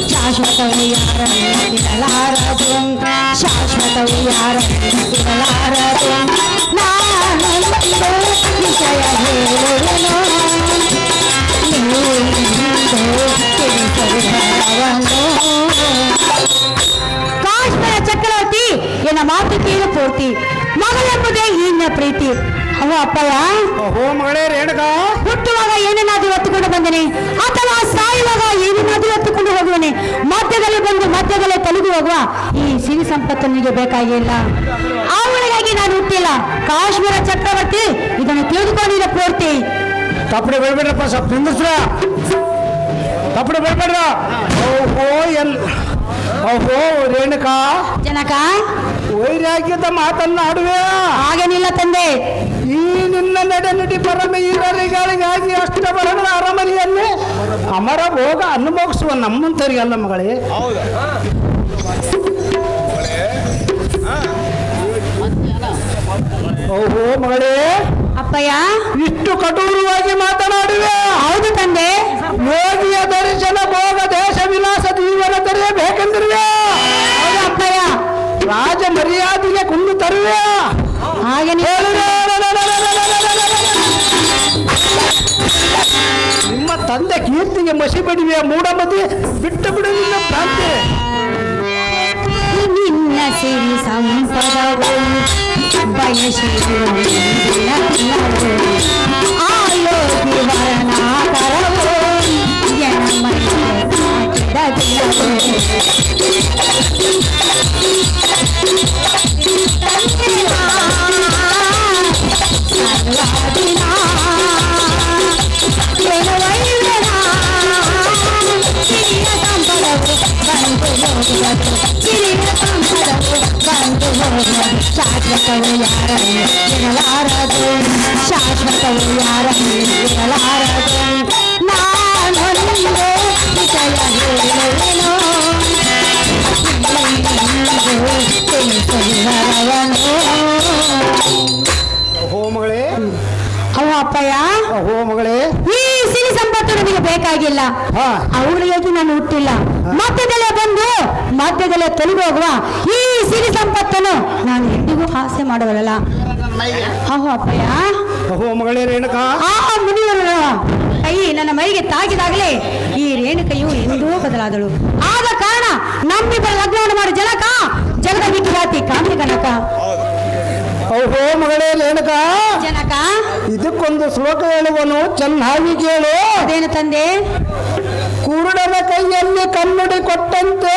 ಶಾಶ್ವತವು ಯಾರಲಾರದು ಶಾಶ್ವತವು ಯಾರಲಾರದು ನಾನೊಂದು ವಿಷಯ ಹೇಳುವೆನು ಕಾಶ್ಮೀರ ಚಕ್ರವರ್ತಿ ಎನ್ನ ಮಾತು ಕೇಳು ಪೂರ್ತಿ ಮಗಳೆಂಬುದೇ ಈನ ಪ್ರೀತಿ ಅವ ಅಪ್ಪಯ್ಯ ಮಗಳೇ ರೇಣುಕ ಹುಟ್ಟುವಾಗ ಏನೇನಾದ್ರೂ ಹೊತ್ತುಕೊಂಡು ಬಂದನೆ ಅಥವಾ ಸಾಯುವಾಗ ಏನೇನಾದ್ರೂ ಹೊತ್ತುಕೊಂಡು ಹೋಗುವನೆ ಮಧ್ಯದಲ್ಲಿ ಬಂದು ಮಧ್ಯದಲ್ಲೇ ತೊಲಗಿ ಹೋಗುವ ಈ ಸಿರಿ ಸಂಪತ್ತು ನನಗೆ ಬೇಕಾಗಿಲ್ಲ ಅವಳಿಗಾಗಿ ನಾನು ಹುಟ್ಟಿಲ್ಲ ಕಾಶ್ಮೀರ ಚಕ್ರವರ್ತಿ ಇದನ್ನು ತಿಳಿದುಕೊಂಡಿಲ್ಲ ಪೂರ್ತಿ ತಪ್ಪಡೆ ಬೆಳ್ಬೇಡ್ರಪ್ಪ ಸ್ವಲ್ಪ ನಿಂದಿಸ್ರ ತಪ್ಪಡೆ ಬೆಳ್ಬೇಡ್ರ ಓಹೋ ರೇಣುಕ ಜನಕ ವೈರಾಗ್ಯದ ಮಾತನ್ನಾಡುವೆ ಹಾಗೇನಿಲ್ಲ ತಂದೆ ಈ ನಿನ್ನ ನಡೆ ಪರಮ ಈರರಿಗಳಿಗಾಗಿ ಅಷ್ಟಬಲಗಳ ಅರಮನೆಯಲ್ಲಿ ಅಮರ ಭೋಗ ಅನುಭವಿಸುವ ನಮ್ಮಂತರಿಗಲ್ಲ ಮಗಳೇ ಓಹೋ ಮಗಳೇ ಅಪ್ಪಯ್ಯ ಇಷ್ಟು ಕಠೋರವಾಗಿ ಮಾತನಾಡುವೆ ಹೌದು ತಂದೆ ಯೋಗಿಯ ದರ್ಶನ ಭೋಗ ದೇಶ ವಿಲಾಸ ಜೀವನ ತರಬೇಕೆಂದಿರುವೆ ಹೌದು ಅಪ್ಪಯ್ಯ ರಾಜ ಮರ್ಯಾದೆಗೆ ಕುಂದು ತರುವೆ ಹಾಗೆ ನಿಮ್ಮ ತಂದೆ ಕೀರ್ತಿಗೆ ಮಸಿ ಬಡಿವೆ ಮೂಢಮತಿ ಬಿಟ್ಟು ಬಿಡುವುದಿಲ್ಲ ಪ್ರಾಂತ್ಯ ನಿನ್ನ ಸಿರಿ ಸಂಪದವು ಬಯಸಿರುವು ಆಯೋಗಿ ವರ್ಣಾಕರವು ಎನಮೈಗೆ ಹಾಕಿದ ಸರ್ವಾದಿನ ಸಿರಿಯ ಸಂಪದವು ಬಂದು ಹೋಗುವುದು ಸಿರಿಯ ಸಂಪದವು ಬಂದು ಹೋಗುವುದು ಶಾಶ್ವತವು ಯಾರನ್ನು ಇರಲಾರದು ಶಾಶ್ವತವು ಯಾರನ್ನು ಇರಲಾರದು ನಾನೊಂದು ವಿಷಯ ಹೇಳುವೆನು ಓಹೋ ಮಗಳೇ ಅವ ಅಪ್ಪಯ್ಯ ಓಹೋ ಮಗಳೇ ಈ ಸಿರಿ ಸಂಪತ್ತು ನನಗೆ ಬೇಕಾಗಿಲ್ಲ ಅವಳಿಗಾಗಿ ನಾನು ಹುಟ್ಟಿಲ್ಲ ಮಧ್ಯದಲ್ಲೇ ಬಂದು ಮಧ್ಯದಲ್ಲೇ ತೊಲಗಿ ಹೋಗುವ ಈ ಸಿರಿ ಸಂಪತ್ತನ್ನು ನಾನು ಎಂದಿಗೂ ಹಾಸ್ಯ ಮಾಡುವಲ್ಲ ಅಹೋ ಅಪ್ಪಯ್ಯ ಓಹೋ ಮಗಳೇ ರೇಣುಕ ಆ ಮುನಿಯವರ ಕೈ ನನ್ನ ಮೈಗೆ ತಾಗಿದಾಗಲೇ ಈ ರೇಣುಕೈಯು ಎಂದೂ ಬದಲಾದಳು ಆದ ಕಾರಣ ನಮ್ಮಿಬ್ಬರ ಲಗ್ನವನ್ನು ಮಾಡಿ ಜಗದ ವಿಖ್ಯಾತಿ ಕಾಂತಿ ಕನಕ ಓಹೋ ಮಗಳೇ ರೇಣುಕ ಜನಕ ಇದಕ್ಕೊಂದು ಶ್ಲೋಕ ಹೇಳುವನು ಚೆನ್ನಾಗಿ ಕೇಳು ಅದೇನು ತಂದೆ ಕುರುಡನ ಕೈಯಲ್ಲಿ ಕನ್ನಡಿ ಕೊಟ್ಟಂತೆ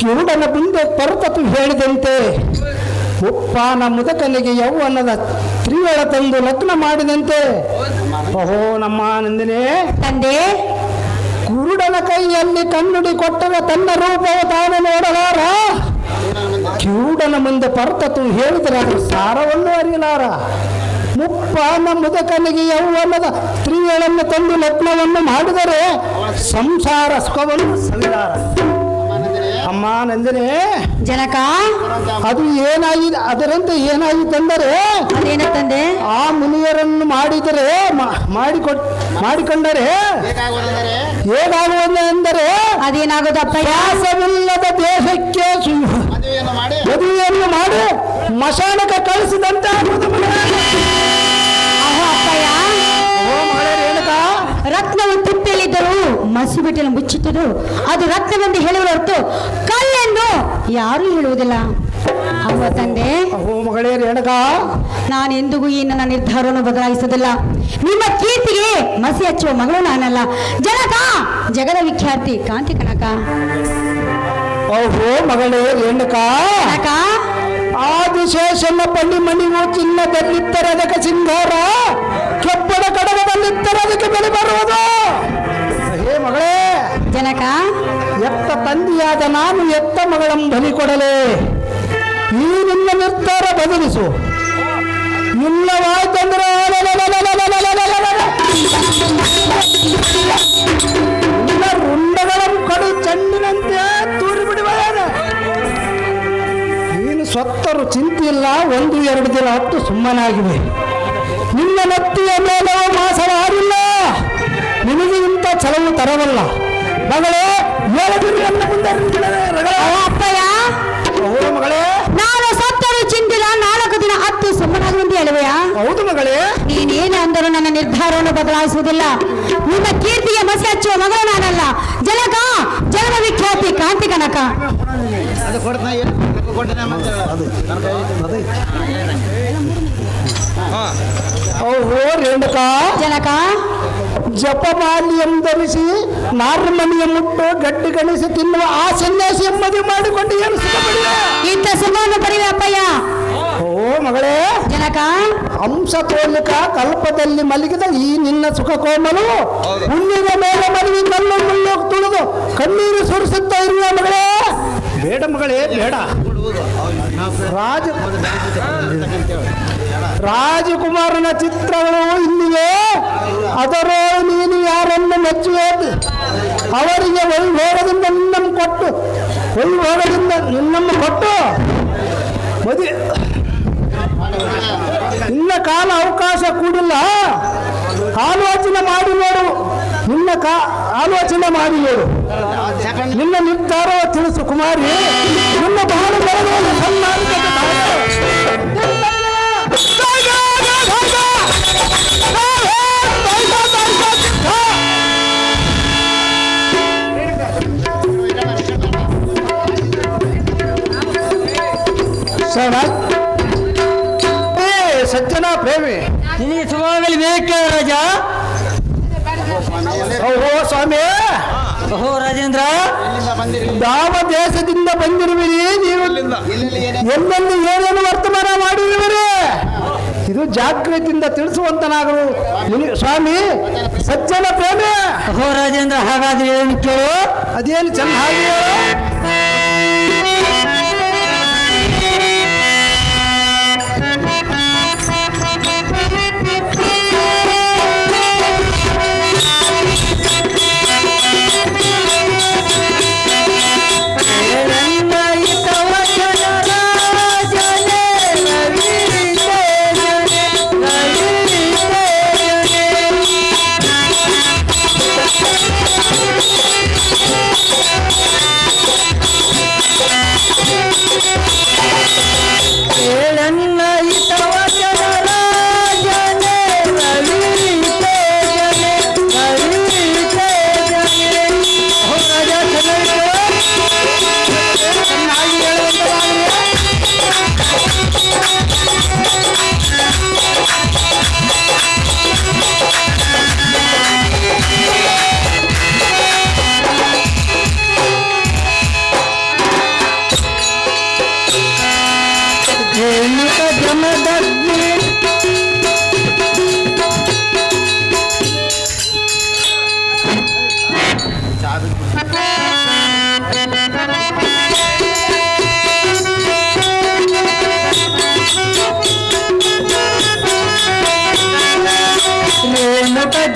ಕಿರುಡನ ಮುಂದೆ ಪರತಪ್ಪಿ ಹೇಳಿದಂತೆ ಉಪ್ಪಾನ ಮುದಕನಿಗೆ ಯೌವನದ ತ್ರಿವೇಳ ತಂದು ಲಗ್ನ ಮಾಡಿದಂತೆ ಓಹೋ ನಮ್ಮ ನಂದಿನಿ ತಂದೆ ಕುರುಡನ ಕೈಯಲ್ಲಿ ಕನ್ನಡಿ ಕೊಟ್ಟರೆ ತನ್ನ ರೂಪವು ತಾನು ನೋಡಲಾರ ಕಿರುಡನ ಮುಂದೆ ಪರತತ್ತು ಹೇಳಿದರೆ ಅದರ ಸಾರವನ್ನು ಅರಿಯಲಾರ ಮುಪ್ಪಾನ ಮುದಕನಿಗೆ ಯೌವನದ ತ್ರಿವೇಳನ್ನು ತಂದು ಲಗ್ನವನ್ನು ಮಾಡಿದರೆ ಸಂಸಾರ ಸುಖವನ್ನು ಸವಿಲಾರ ಅಮ್ಮ ನಂದಿನಿ ಜನಕ ಅದು ಏನಾಗಿದೆ ಅದರಂತೆ ಏನಾಗಿತ್ತೆಂದರೆ ಅದೇನ ತಂದೆ ಆ ಮುನಿಯರನ್ನು ಮಾಡಿದರೆ ಮಾಡಿಕೊಂಡರೆ ಹೇಗಾಗುವುದೆಂದರೆ ಅದೇನಾಗೋದಪ್ಪ ವ್ಯಾಸವಿಲ್ಲದ ದೇಶಕ್ಕೆ ಮದುವೆಯನ್ನು ಮಾಡಿ ಮಶಾನಕ್ಕೆ ಕಳಿಸಿದಂತೆ ರತ್ನವು ತಿಪ್ಪೆಯಲ್ಲಿದ್ದರು ಮಸಿ ಬಿಟ್ಟಲು ಮುಚ್ಚುತ್ತದೆ ಅದು ರತ್ನವೆಂದು ಹೇಳುವ ಹೊರತು ಕಲ್ಲೆಂದು ಯಾರು ಹೇಳುವುದಿಲ್ಲ ಅವ ತಂದೆ ಮಗಳೇ ರೇಣುಕ ನಾನು ಎಂದಿಗೂ ಈ ನನ್ನ ನಿರ್ಧಾರವನ್ನು ಬದಲಾಯಿಸುವುದಿಲ್ಲ ನಿಮ್ಮ ಕೀರ್ತಿಗೆ ಮಸಿ ಹಚ್ಚುವ ಮಗಳು ನಾನಲ್ಲ ಜನಕ ಜಗದ ವಿಖ್ಯಾತಿ ಕಾಂತಿ ಕನಕ ಓಹೋ ಮಗಳೇ ರೇಣುಕ ಆದಿಶೇಷನ ಪಂಡಿ ಮಣಿಗೂ ಚಿನ್ನದಲ್ಲಿದ್ದರೆ ಅದಕ್ಕೆ ಸಿಂಗಾರ ಕೆಪ್ಪದ ಕಡಗದಲ್ಲಿದ್ದರೆ ಅದಕ್ಕೆ ಬೆಲೆ ಬರುವುದು ಹೇ ಮಗಳೇ ಜನಕ ಎತ್ತ ತಂದೆಯಾದ ನಾನು ಎತ್ತ ಮಗಳಂ ಬಲಿ ಕೊಡಲೇ ಈ ನಿನ್ನ ನಿರ್ಧಾರ ಬದಲಿಸು ಇಲ್ಲವಾಯ್ತಂದ್ರೆ ಸೊತ್ತರು ಚಿಂತಿಲ್ಲ, 1-2 ದಿನ ಹೊತ್ತು ಸುಮ್ಮನಾಗಿವೆ. ನಿನ್ನ ನತ್ತಿಯ ಮೇಲೆ ಮಾಸವಾರಿಲ್ಲ, ನಿನಗೆ ಇಂಥ ಛಲವು ತರವಲ್ಲ. ಮಗಳೇ, 7 ದಿನ ನನ್ನ ಮುಂದೆ ಅಪ್ಪಯ್ಯ, ಮಗಳೇ, ನಾನು ಸತ್ತರು ಚಿಂತಿಲ್ಲ, 4 ದಿನ ಹತ್ತು ಸುಮ್ಮನಾಗುವಂತೆ ಹೇಳುವೆಯಾ? ಹೌದು ಮಗಳೇ. ನೀನೇನು ಅಂದರೂ ನನ್ನ ನಿರ್ಧಾರವನ್ನು ಬದಲಾಯಿಸುವುದಿಲ್ಲ. ನಿಮ್ಮ ಕೀರ್ತಿಗೆ ಮಸಿ ಹಚ್ಚುವ ಮಗಳು ನಾನಲ್ಲ. ಜನಕ, ಜನ್ಮ ವಿಖ್ಯಾತಿ ಕಾಂತಿ ಕನಕ. ಓಹೋ ರೇಣುಕಾ, ಜನಕ, ಜಪಮಾಲಿಯನ್ನು ಧರಿಸಿ ನಾರ್ಮಣಿಯ ಮುಟ್ಟು ಗಟ್ಟಿ ಗಣಿಸಿ ತಿನ್ನುವ ಆ ಸನ್ಯಾಸಿ ಮದುವೆ ಮಾಡಿಕೊಂಡು ಏನು ಸುಖ ಪಡೆಯುವ? ಇಂಥ ಸುಖವನ್ನು ಪಡೆಯುವೆ ಅಪ್ಪಯ್ಯ. ಓ ಮಗಳೇ, ಜನಕ, ಹಂಸ ತೋಲಿಕ ಕಲ್ಪದಲ್ಲಿ ಮಲಗಿದ ಈ ನಿನ್ನ ಸುಖ ಕೋಮಲು ಹುಣ್ಣಿನ ಮೇಲೆ ಮಲಗಿ ಕಲ್ಲು ಮುಳ್ಳು ತುಳಿದು ಕಣ್ಣೀರು ಸುರಿಸುತ್ತಾ ಇರುವ ಮಗಳೇ. ಬೇಡ ಮಗಳೇ, ಬೇಡ. ರಾಜಕುಮಾರನ ಚಿತ್ರಗಳು ಇಲ್ಲಿವೆ. ಅದರೋ ನೀನು ಯಾರನ್ನು ಮೆಚ್ಚುವೆ? ಅವರಿಗೆ ವೈಭೋಗದಿಂದ ನಿನ್ನನ್ನು ಕೊಟ್ಟು ಮದುವೆ ನಿನ್ನ ಕಾಲ ಅವಕಾಶ ಕೂಡಿಲ್ಲ. ಆಲೋಚನೆ ಮಾಡಿ ನೋಡು. ಆಲೋಚನೆ ಮಾಡಿ ನೋಡು. ನಿನ್ನ ನಿರ್ಧಾರ ತಿಳಿಸು ಕುಮಾರಿ. ನಿನ್ನ ಬಹಳ ಬರಬಹುದು ಸನ್ಮಾನಿತ ಸಜ್ಜನ ಪ್ರೇಮಿ, ನಿನಗೆ ಶುಭವಾಗಲಿ ಬೇಕೇ ರಾಜ. ಓಹೋ ಸ್ವಾಮಿ, ಓಹೋ ರಾಜೇಂದ್ರ, ಯಾವ ದೇಶದಿಂದ ಬಂದಿರುವಿರಿ ನೀವು? ಎಲ್ಲೆಲ್ಲಿ ಏನೇನು ವರ್ತಮಾನ ಮಾಡಿರುವಿರಿ? ಇದು ಜಾಗೃತಿಯಿಂದ ತಿಳಿಸುವಂತನಾಗಲು ಸ್ವಾಮಿ ಸಜ್ಜನ ಪ್ರೇಮಿ. ಓಹೋ ರಾಜೇಂದ್ರ, ಹಾಗಾದ್ರೆ ಏನು ಕೇಳು. ಅದೇನು ಚೆನ್ನಾಗಿ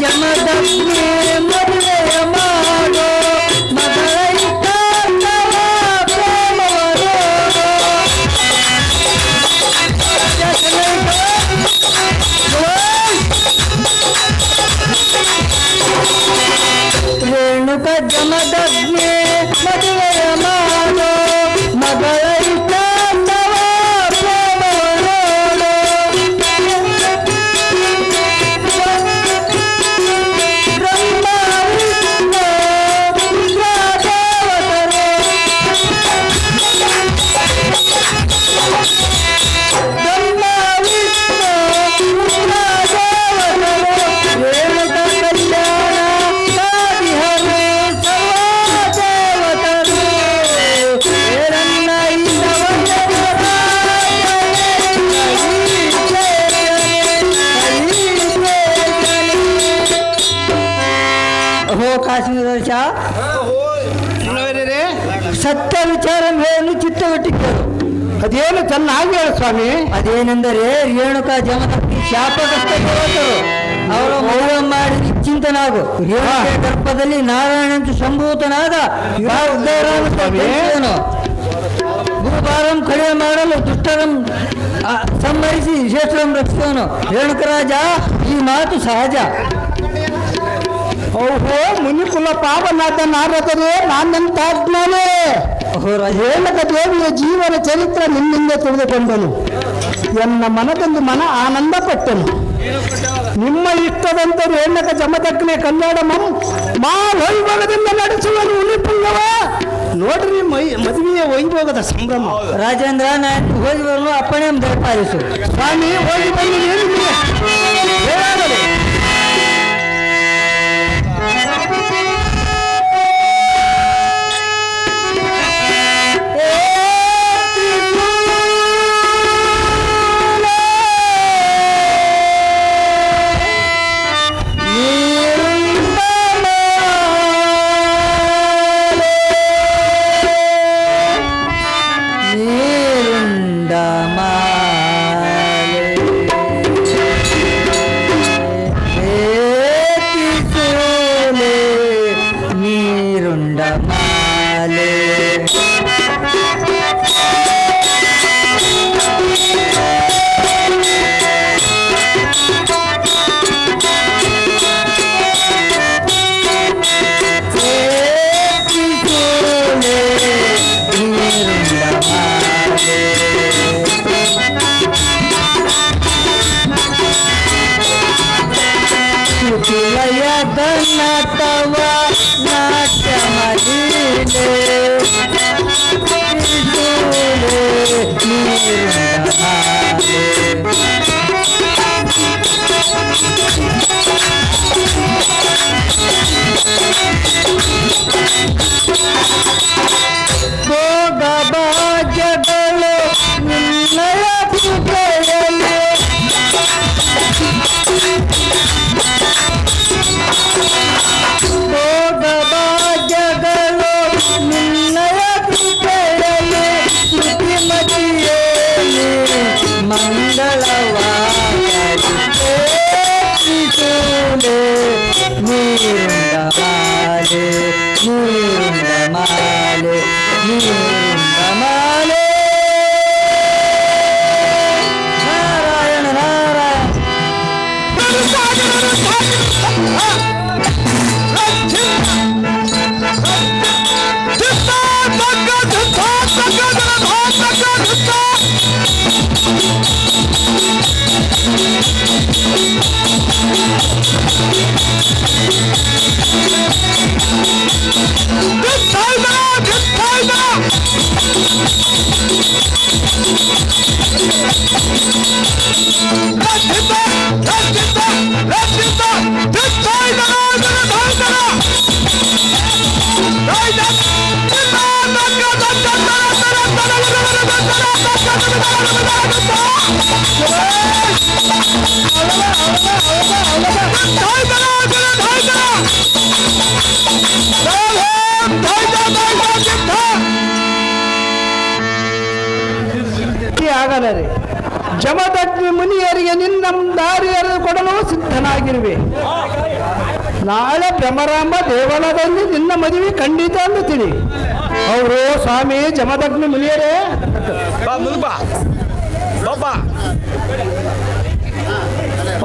ಜಮದಗ್ನಿ ಮದುವೆ ಮಾಡೋ ಮಗಳೈತ ರೇಣುಕ ಜಮದಗ್ನಿ ಮದುವೆ ಮಾಡೋ ಮಗಳೈತ ಕಾಶ್ಮೀರ ಸತ್ಯ ವಿಚಾರ ಹೇಳಲು ಚಿತ್ತಗೊಟ್ಟಿದ್ದರು. ಅದೇನು ಚೆನ್ನಾಗಿ ಹೇಳ ಸ್ವಾಮಿ. ಅದೇನೆಂದರೆ ರೇಣುಕಾ ಜಮದಗ್ನಿ ಶಾಪಗ್ರಸ್ತರು ಅವರು ಮೌಢ್ಯ ಮಾಡಿ ನಿಶ್ಚಿಂತನಾಗು. ರೇಣುಕೆ ಗರ್ಭದಲ್ಲಿ ನಾರಾಯಣಂತು ಸಂಭೂತನಾದ ಭೂಭಾರಂ ಕಡಿಮೆ ಮಾಡಲು ದುಷ್ಟರಂ ಸಂಹರಿಸಿ ಶ್ರೇಷ್ಠರಂ ರಕ್ಷಿಸುವನು. ರೇಣುಕರಾಜ, ಈ ಮಾತು ಸಹಜ. ಓಹೋ ಮುನಿಕುಲ ಪಾವನಾಥ ನಾರದರೆ ನಾನಂತ ಅಜ್ಞಾನೇ. ರೇಣುಕ ದೇವಿಯ ಜೀವನ ಚರಿತ್ರೆ ನಿನ್ನಿಂದ ತಿಳಿದುಕೊಂಡನು. ಎನ್ನ ಮನದಲ್ಲಿ ಮನ ಆನಂದ ಪಟ್ಟನು. ನಿಮ್ಮ ಇಷ್ಟದಂತೆ ರೇಣುಕ ಜಮದಗ್ನಿ ಕಲ್ಯಾಣ ಮಾ ವೈಭೋಗದಿಂದ ನಡೆಸುವನು ಉನಿಪುಂಗವ. ನೋಡ್ರಿ ಮದುವೆಯ ವೈಭೋಗದ ಸಂಭ್ರಮ. ರಾಜೇಂದ್ರ, ನಾನು ಹೋಗಿ ಬರಲು ಅಪ್ಪಣೆ ದಯಪಾಲಿಸು. ಸ್ವಾಮಿ ಹೋಗಿ ಬನ್ನಿ. ತವ ನಾಟ್ಯ ಮಲೀಲೆ ಭೋಗ ಭಾಗ್ಯಗಳು ನಿನ್ನಯ ಕೃಪೆಯಲ್ಲಿ ಭೋಗ ಭಾಗ್ಯಗಳು ನಿನ್ನಯ ಕೃಪೆಯಲ್ಲಿ ಶ್ರುತಿಮತಿಯಲ್ಲಿ ಮಂಗಳವಾಗಲಿಸೂಲೆ ನೀರುಂಡ ಮಾಲೆ ನೀರುಂಡ ಮಾಲೆ ನೀರುಂಡ ಮಾಲೆ. ನಾರಾಯಣ ನಾರಾಯಣ. ಆಗಲರಿ ಜಮದಗ್ನಿ ಮುನಿಯರಿಗೆ ನಿನ್ನ ದಾರಿಯನ್ನು ಕೊಡಲು ಸಿದ್ಧನಾಗಿರುವೆ. ನಾಳೆ ಭ್ರಮರಾಂಬ ದೇವಾಲಯದಲ್ಲಿ ನಿನ್ನ ಮದುವೆ ಖಂಡಿತ ಎಂದು ತಿಳಿ. ಅವರು ಸ್ವಾಮಿ ಜಮದಗ್ನಿ ಮುನಿಯರೇ.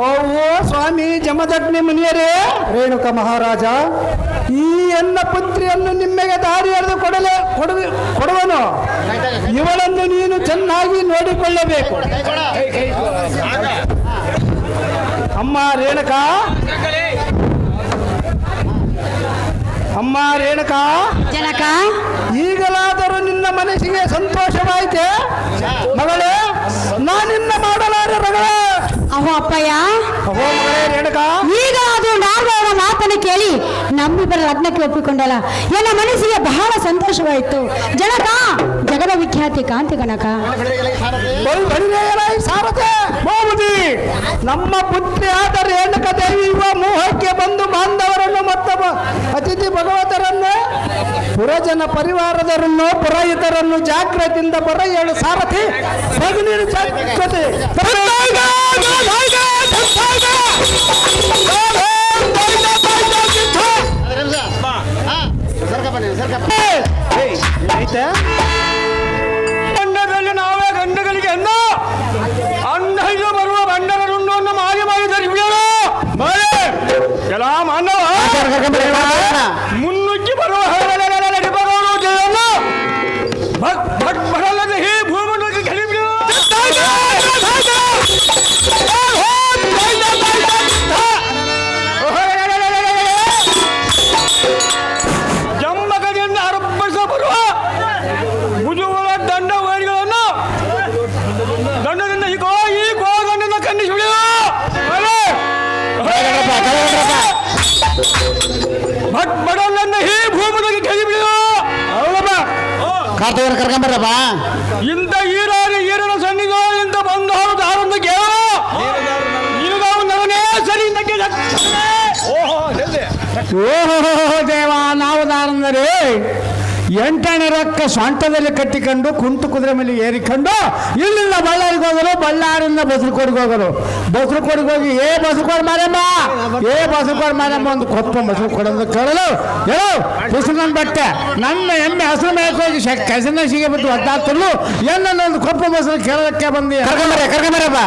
ಓ ಸ್ವಾಮಿ ಜಮದಗ್ನಿ ಮುನಿಯರೇ. ರೇಣುಕ ಮಹಾರಾಜ, ಈ ಎನ್ನ ಪುತ್ರಿಯನ್ನು ನಿಮ್ಮೆಗೆ ದಾರಿ ಎಳೆದು ಕೊಡುವನು. ಇವಳನ್ನು ನೀನು ಚೆನ್ನಾಗಿ ನೋಡಿಕೊಳ್ಳಬೇಕು. ಅಮ್ಮ ರೇಣುಕಾ, ಅಮ್ಮ ರೇಣುಕಾ, ಜನಕ, ಈಗಲಾದರೂ ನಿನ್ನ ಮನಸ್ಸಿಗೆ ಸಂತೋಷವಾಯಿತೆ ಮಗಳೇ? ನಾನಿನ್ನ ಮಾಡಲಾರೆ ರಗಳೇ. ಅಹೋ ಅಪ್ಪಯ್ಯ, ಅಹೋ ಮಗಳೇ ರೇಣುಕಾ, ಈಗಲಾದರೂ ನಾಲ್ವರ ಮಾತನ್ನು ಕೇಳಿ ನಮ್ಮಿಬ್ಬರ ಲಗ್ನಕ್ಕೆ ಒಪ್ಪಿಕೊಂಡಲ್ಲ, ನನ್ನ ಮನಸ್ಸಿಗೆ ಬಹಳ ಸಂತೋಷವಾಯಿತು. ಜನಕ, ಜಗದ ವಿಖ್ಯಾತಿ ಕಾಂತಿ ಕನಕ, ಸಾರಥೆ ಬಹುಮತಿ, ನಮ್ಮ ಪುತ್ರಿಯಾದ ರೇಣುಕ ದೇವಿ ಯುವ ಮೋಹಕ್ಕೆ ಬಂದು ಬಾಂಧವರನ್ನು ಮತ್ತು ಅತಿಥಿ ಭಗವತರನ್ನು ಪುರಜನ ಪರಿವಾರದರನ್ನು ಪುರೋಹಿತರನ್ನು ಜಾಗ್ರತೆಯಿಂದ ಬರೆಯಲು ಸಾರಥಿ ಸಗಣಿಯ ಜಾಗ್ರತೆ. ಭಾರತವನ್ನ ಕರ್ಕೊಂಬರ್ರಪ್ಪ. ಇಂಥ ಈರನ ಸನ್ನಿಧೋ ಇಂಥ ಬಂದು ಹೌದು ಆರೊಂದು ಕೇಳು ನಿನಗಾವು ನವನೇ ಸರಿ ಓಹೋ ದೇವ, ನಾವು ದಾರಂದರೆ 8 ರೊಕ್ಕ ಸೊಂಟದಲ್ಲಿ ಕಟ್ಟಿಕೊಂಡು ಕುಂಟು ಕುದುರೆ ಮೇಲೆ ಏರಿಕೊಂಡು ಇಲ್ಲಿಂದ ಬಳ್ಳಾರಿಗೆ ಹೋಗರು, ಬಳ್ಳಾರಿಂದ ಬಸರಕೋಡಿಗೆ ಹೋಗರು. ಬಸರಕೋಡಿಗೆ ಹೋಗಿ ಬಸರಕೋಡ್ ಮಾರಮ್ಮ, ಬಸರಕೋಡ್ ಮಾರಮ್ಮ ಒಂದು ಕೊಪ್ಪ ಮೊಸರು ಕೊಡೋದು ಕೇಳಲು ಹೇಳು. ಪುಸ್ತಕನ ಬಟ್ಟೆ ನನ್ನ ಎಮ್ಮೆ ಹಸಿರು ಮೇಲಕ್ಕೆ ಹೋಗಿ ಕಸನ ಸಿಗೆ ಬಿಟ್ಟು ಒದ್ದಾಡ್ತಲು ಎನ್ನೊಂದು ಕೊಪ್ಪ ಮೊಸರು ಕೇಳೋದಕ್ಕೆ ಬಂದು ಕರ್ಕೊಂಬರಪ್ಪ.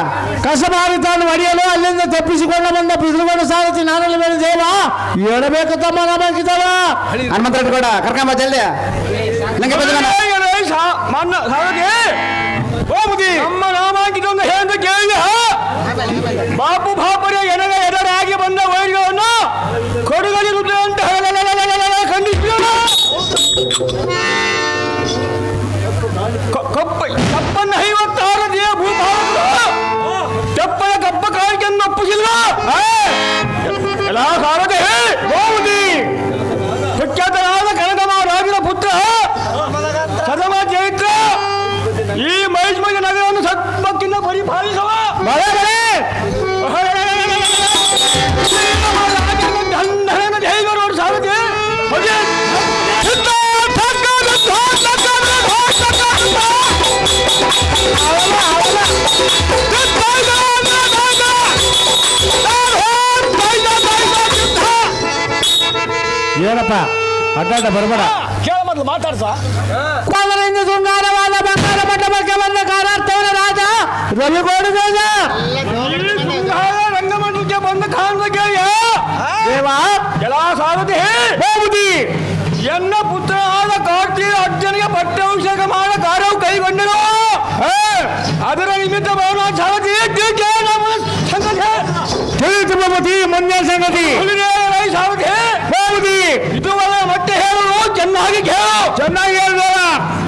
ಕಸ ಮಾರಿ ತಾನು ಹೊಡೆಯಲು ಅಲ್ಲಿಂದ ತಪ್ಪಿಸಿಕೊಂಡು ಬಂದ ಬಿಸಿಲುಗೊಂಡು ಸಾರಥಿ ನಾನಲ್ಲಿ ಮೇಲೆ ದೇವ ಹೇಳಬೇಕು ತಮ್ಮ ನಾಮಕಿದ್ದಾವ ಹನುಮಂತರಗೌಡ ಕರ್ಕೊಂಬ ಜಲ್ದಿ. ನಂಗೆ ನಮ್ಮ ನಾಮಾಂಕಿತೊಂದು ಹೇಂದು ಕೇಳಿದ ಬಾಪು ಬಾಪರ ಎನಗ ಎದರಾಗಿ ಬಂದ ವೈರ್ಯವನ್ನು ಕೊಡುಗಲಿ ರುದ್ರ ಅಂತ ಖಂಡಿಸಿದ ಕಪ್ಪನ್ನ 56 ದಿನ ಭೂಭಾರತರು ಚಪ್ಪಲ ಕಪ್ಪ ಕಾಯಿಕೆಯನ್ನು ಒಪ್ಪಿಸಿಲ್ಲ. ಎಲ್ಲ ಸಾರದೆ ಗೋವುದಿ ಸುಖ್ಯಾತನಾದ ಕನಕಮ ರಾಜನ ಪುತ್ರ ಸದಮ ಚೈತ್ರ ಈ ಮೈಸ್ಮಗ ನಗರವನ್ನು ಸತ್ಪಕ್ಕಿಂದ ಪರಿಪಾಲಿಸುವ ಧನ ಜೈಗರೋಡು ಸಾರಥಿ ಏನಪ್ಪ ಅಡ್ಡಾಡ ಬರಬೇಡ, ಕೇಳ ಮೊದಲು ಮಾತಾಡ್ಸ. ಕೊಲ್ಲರಿಂದ ಶೃಂಗಾರವಾದ ಬಂಗಾರ ಮಂಟಪಕ್ಕೆ ಬಂದ ಕಾರಾರ್ಥವನ ರಾಜ ರವಿಗೋಡು ರಂಗಮಂಡಲಕ್ಕೆ ಬಂದ ಕಾರಣ ದೇವ ಎಲ್ಲ ಸಾರಥಿ ಹೋಗುದಿ ಎನ್ನ ಪುತ್ರನಾದ ಕಾರ್ತಿಕ ಅರ್ಜುನಿಗೆ ಪಟ್ಟಾಭಿಷೇಕ ಮಾಡ ಕಾರ್ಯವು ಕೈಗೊಂಡರು. ಅದರ ನಿಮಿತ್ತ ಭವನ ಸಾರಥಿ ತಿಳಿಯುತ್ತಿ ಮುಂದೆ ಸಂಗತಿ ಸಾರಥಿ ಹೋಗುದಿ. ಇದುವಲ್ಲ ಮತ್ತೆ ಹೇಳಲು ಚೆನ್ನಾಗಿ ಕೇಳು. ಚೆನ್ನಾಗಿ ಹೇಳಿದ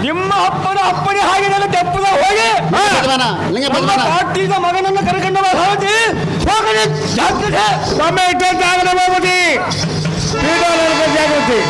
ನಿಮ್ಮ ಅಪ್ಪನೆ ಹಾಗೆ ನನ್ನ ತೆಪ್ಪದ ಹೋಗಿ ಕಾರ್ತಿಕ ಮಗನನ್ನು ಕರೆಕೊಂಡ ಸಾರಥಿ ಹೋಗಲಿ ಜಾಗ್ರತೆ. ಸಮಯ ಜಾಗ್ರತೆ ಹೋಗುದಿ ಜಾಗೃತಿ.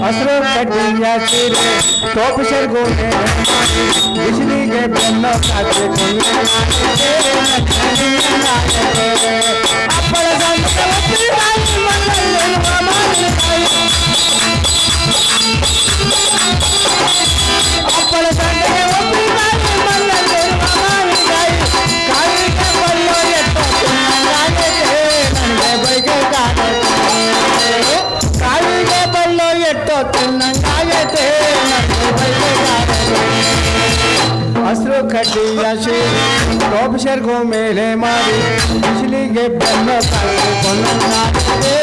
ಹಸಿರು ಕಡ್ಡಿಯ ಸೀರೆ ಟೋಪಿಸರ್ ಗೋಡೆ ಬಿಸಿಲಿಗೆ ಬೆನ್ನ ಕಾಚೆ ಅಪ್ಪಳ ಅಪ್ಪಳ ಸಂಡೆಗೆ ಕಾಯಿಗೆ ಬಲ್ಲೋ ಎತ್ತೋ ನನಗೆ ಬೈಗೆ ಕಾಯಿಗೆ ಬಲ್ಲೋ ಎತ್ತೋ ತಿನ್ನಂಗಾಗೈತೆ ಹಸಿರು ಕಡ್ಡಿಯ ಸೀರೆ ಟೋಪಿಸರ್ಗೂ ಮೇಲೆ ಮಾಡಿ ಬಿಸಿಲಿಗೆ ಬೆನ್ನ ಕಾಯಿಕೊಂಡಂಗಾಗೈತೆ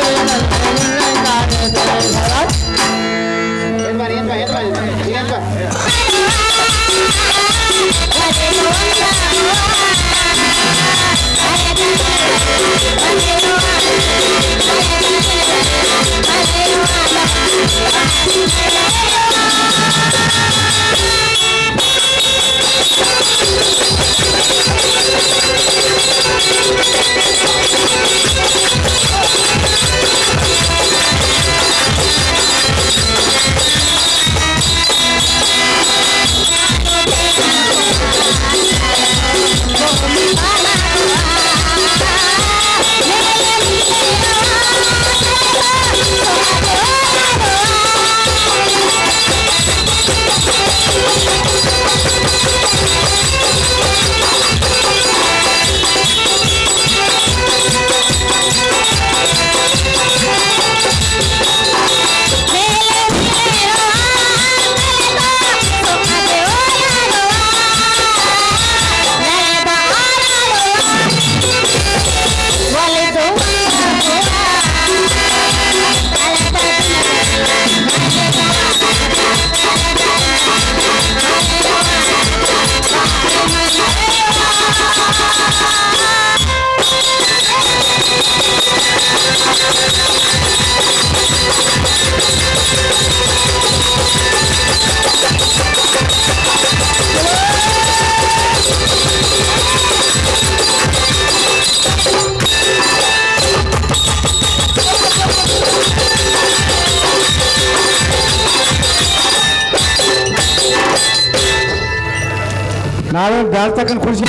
ನಾವೇ ಬ್ಯಾಗ್ ತಕೊಂಡು ಖುಷಿ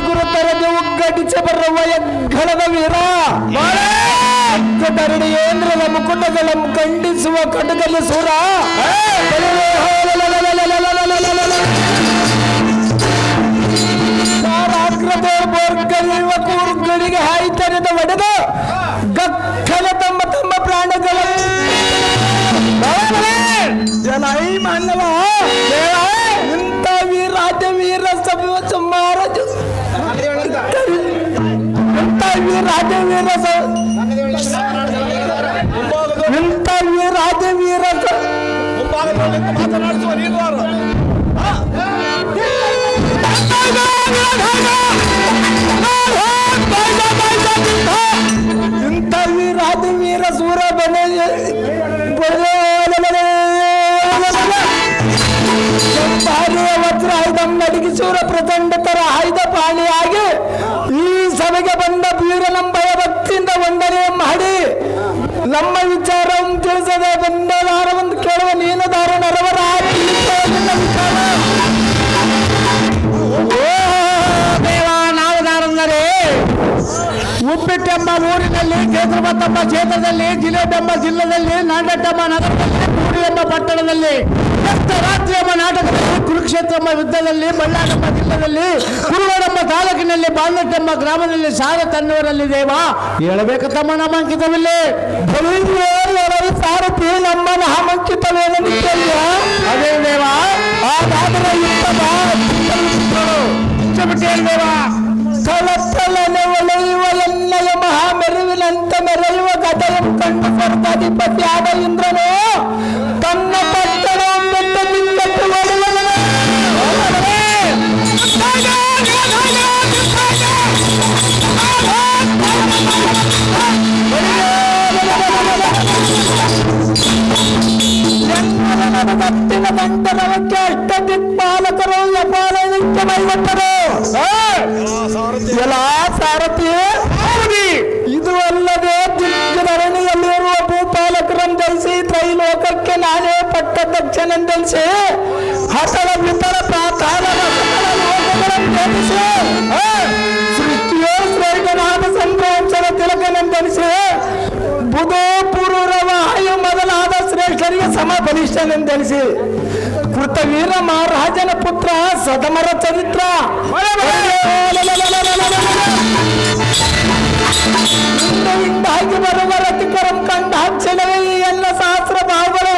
ಗುರುತರದೆ ಉಗ್ಗಟಿಸ ಬರುವ ಯಜ್ಞದ ವೀರ ಧರಣಿಯೇಂದ್ರನ ಮುಕುಟಗಳ ಖಂಡಿಸುವ ಕಟದಲ್ಲಿ ಸುರ ಕೂರುಗಳಿಗೆ ಹಾಯ್ತರಿದ ಒಡೆದು ಗಕ್ಕಲ ತಮ್ಮ ತಮ್ಮ ಪ್ರಾಣಗಳ ಮಾನವ ಇಂಥ ವೀರಾಜ ವೀರ ಸಂಹಾರ ಇಂಥ ವೀರಾಜ ವೀರ ಇಂಥ ವೀರಾಜ ವೀರ ಮಾತನಾಡಿಸುವ ಇಂಥ ವೀರಾಜ ವೀರ ಸೂರ ವಜ್ರ ಆಯುಧ ನಡಗಿಸೂರ ಪ್ರಚಂಡ ತರ ಆಯುಧ ಪಾಣಿಯಾಗಿ ಈ ಸಭೆಗೆ ಬಂದ ವೀರನಂ ಭಯ ಭಕ್ತಿಯಿಂದ ವಂದನೆ ಮಾಡಿ ನಮ್ಮ ವಿಚಾರವನ್ನು ತಿಳಿಸದೆ ಬಂದ ದಾರವನ್ನು ಕೇಳುವ ನೀನು ದಾರ ನರವರ ವಿಚಾರ ನಾವು ದಾರಂದರೆ ಉಪ್ಪಿಟ್ಟೆಂಬ ಊರಿನಲ್ಲಿ ಕೇಸರಬತ್ತಂಬ ಕ್ಷೇತ್ರದಲ್ಲಿ ಜಿಲೆಬೆಂಬ ಜಿಲ್ಲೆಯಲ್ಲಿ ನಾಡಟ್ಟೆಂಬ ನಗರದಲ್ಲಿ ಕೂಡಿ ಎಂಬ ಪಟ್ಟಣದಲ್ಲಿ ರಾತ್ರಿ ಎಂಬ ನಾಟಕದಲ್ಲಿ ಕುರುಕ್ಷೇತ್ರ ಎಂಬ ಯುದ್ಧದಲ್ಲಿ ಬಳ್ಳಾರೆಂಬ ಜಿಲ್ಲೆಯಲ್ಲಿ ಕುರುಗೋಡೆಂಬ ತಾಲೂಕಿನಲ್ಲಿ ಬಾಲ್ನಟ್ಟೆಂಬ ಗ್ರಾಮದಲ್ಲಿ ಸಾರ ತನ್ನವರಲ್ಲಿ ದೇವ ಹೇಳಬೇಕು ತಮ್ಮ ನಾಮಾಂಕಿತವಿಲ್ಲಿ ಸಾರಥಿ ನಮ್ಮ ನಾಮಾಂಕಿತವೇನು ಅದೇ ದೇವ ಆದಾದರೆ ದೇವ ಕಳತ್ತಲನೆ ಒಳೆಯುವ ಎನ್ನಯ ಮಹಾಮೆರುವಿನಂತ ಮೆರೆಯುವ ಗದೆಯನ್ನು ಕಂಡು ಸ್ವರ್ಗಾಧಿಪತಿಯಾದ ಇಂದ್ರನು ತನ್ನ ಪಟ್ಟಣವನ್ನು ಬಿಟ್ಟು ನಿನ್ನಟ್ಟು ಭಕ್ತಿನ ಬಂಧನಕ್ಕೆ ಅಷ್ಟ ದಿಕ್ಪಾಲಕರು ಯಪಾಲ ಮೈಗೊಟ್ಟರು ಎಲ್ಲ ಸಾರಥಿ ಇದು ಅಲ್ಲದೆ ದಿಗ್ಧರಣಿಯಲ್ಲಿರುವ ಭೂಪಾಲಕರನ್ನು ಧರಿಸಿ ತ್ರೈಲೋಕಕ್ಕೆ ನಾನೇ ಪಟ್ಟದಕ್ಷನೆಂದೆನಿಸಿ ಹತಳ ವಿತರ ಪಾತಾಳ ಲೋಕಗಳನ್ನು ಧರಿಸಿ ಸೃಷ್ಟಿಯೋ ಶ್ರೇಷ್ಠನಾದ ಸಂಭವಂಶದ ತಿಲಕನೆಂದೆನಿಸಿ ಬುಧೋ ಪುರುರವ ಆಯು ಮೊದಲಾದ ಶ್ರೇಷ್ಠರಿಗೆ ಸಮ ಬಲಿಷ್ಠನೆಂದೆನಿಸಿ ಕೃತವೀರ ಮಹಾರಾಜನ ಪುತ್ರ ಸದಮರ ಚರಿತ್ರ ಹಿಂದಾಗಿ ಬರುವ ರತಿಕರಂ ಕಂಡ ಕ್ಷಣವೇ ಈ ಎಲ್ಲ ಸಹಸ್ರ ಭಾವಗಳು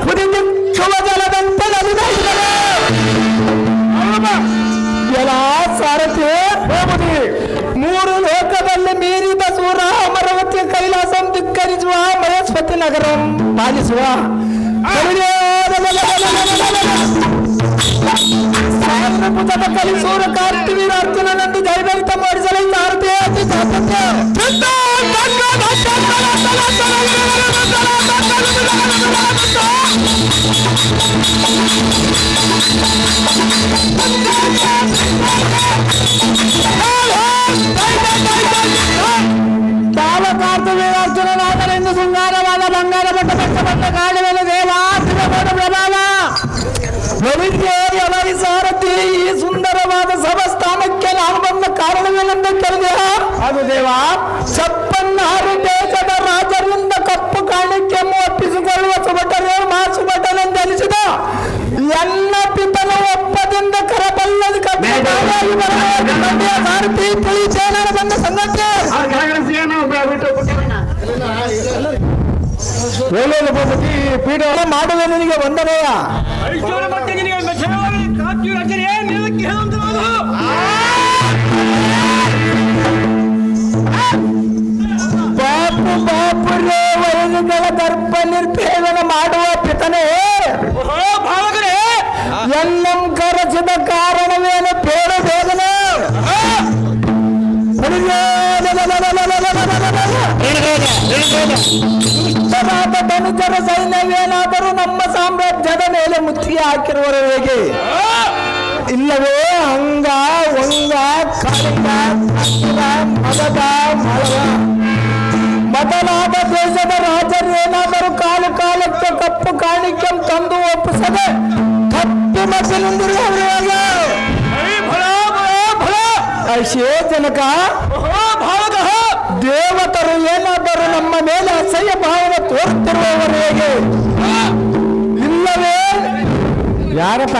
ಕುಡಿದಿಚ್ಚುವ ಜಲದಂತೆ ನಲಿದಾಡಿದರು. ಎಲ್ಲ ಸಾರಥಿ ಮೂರು ಲೋಕದಲ್ಲಿ ಮೀರಿದ ಸೂರ ಅಮರಾವತಿಯ ಕೈಲಾಸಂ ಧಿಕ್ಕರಿಸುವ ಮಹೇಶ್ವತಿ ನಗರ ಪಾಲಿಸುವ ಪುಟದ ಕಲಿಸೂರ ಕಾರ್ತಿವೀರ ಅರ್ಜುನನಂದು ಜಯಭರಿತ ಮಾಡಿಸಲು ಸಾರಥಿ ಅತಿ ತಾವ ಕಾರ್ತಿವೀರ ಅರ್ಜುನನಾದರೆಂದು ಶೃಂಗಾರವಾದ ಬಂಗಾರ ಬಟ್ಟ ಬಂದ ಕಾಡುವೆನು ದೇವ ಪ್ರಭಾವ ಅವರಿ ಸಾರಥಿ ಈ ಸುಂದರವಾದ ಸಭಾಸ್ಥಾನಕ್ಕೆ ನಾನು ಬಂದ ಕಾರಣವೇನೆಂದು ಕೇಳಿದೆ ಅದು ದೇವ ಚಪ್ಪನ್ನಾರು ದೇಶದ ರಾಜರಿಂದ ಕಪ್ಪು ಕಾಣಿಕೆಯನ್ನು ಒಪ್ಪಿಸಿಕೊಳ್ಳುವ ಸುಭಟರೇ ಸುಭಟನೆಂದೆನಿಸಿದ ಎಲ್ಲ ಪಿತನ ಒಪ್ಪದಿಂದ ಕರಬಲ್ಲದ ಸಾರಥಿ ತಿಳಿಸೇನ ಬಂದ ಸಂಗತಿ ಪೀಠ ಮಾಡುವ ನಿನಗೆ ವಂದನೆಯ ಬಾಪು ಬಾಪು ರೇ ವೈರಿಗಳ ದರ್ಪ ನಿರ್ಭೇದನ ಮಾಡುವ ಪಿತನೇ ಎಲ್ಲಂ ಕರಚಿದ ಕಾರಣವೇನು ಪೇಡ ಬೇದನೆ ಧನುಜರ ಸೈನ್ಯವೇನಾದರೂ ನಮ್ಮ ಸಾಮ್ರಾಜ್ಯದ ಮೇಲೆ ಮುತ್ತಿಗೆ ಹಾಕಿರುವರು ಹೇಗೆ ಇಲ್ಲವೇ ಹಂಗ ಒಂಗ ಕಾಳಿಂಗ ಮದದ ಮಳವ ಬದಲಾದ ದೇಶದ ರಾಜರೇನಾದರೂ ಕಾಲು ಕಾಲಕ್ಕೆ ಕಪ್ಪು ಕಾಣಿಕೆ ತಂದು ಒಪ್ಪಿಸದೆ ಕಪ್ಪು ಮಸಲಿಂದಿರುವವರೆಗೆ ಅಶೇ ಜನಕ ದೇವತರು ಏನಾದರೂ ನಮ್ಮ ಮೇಲೆ ಅಸಹ್ಯ ಭಾವನೆ ತೋರುತ್ತಿರುವವರೆಗೆ ಇಲ್ಲವೇ ಯಾರಪ್ಪ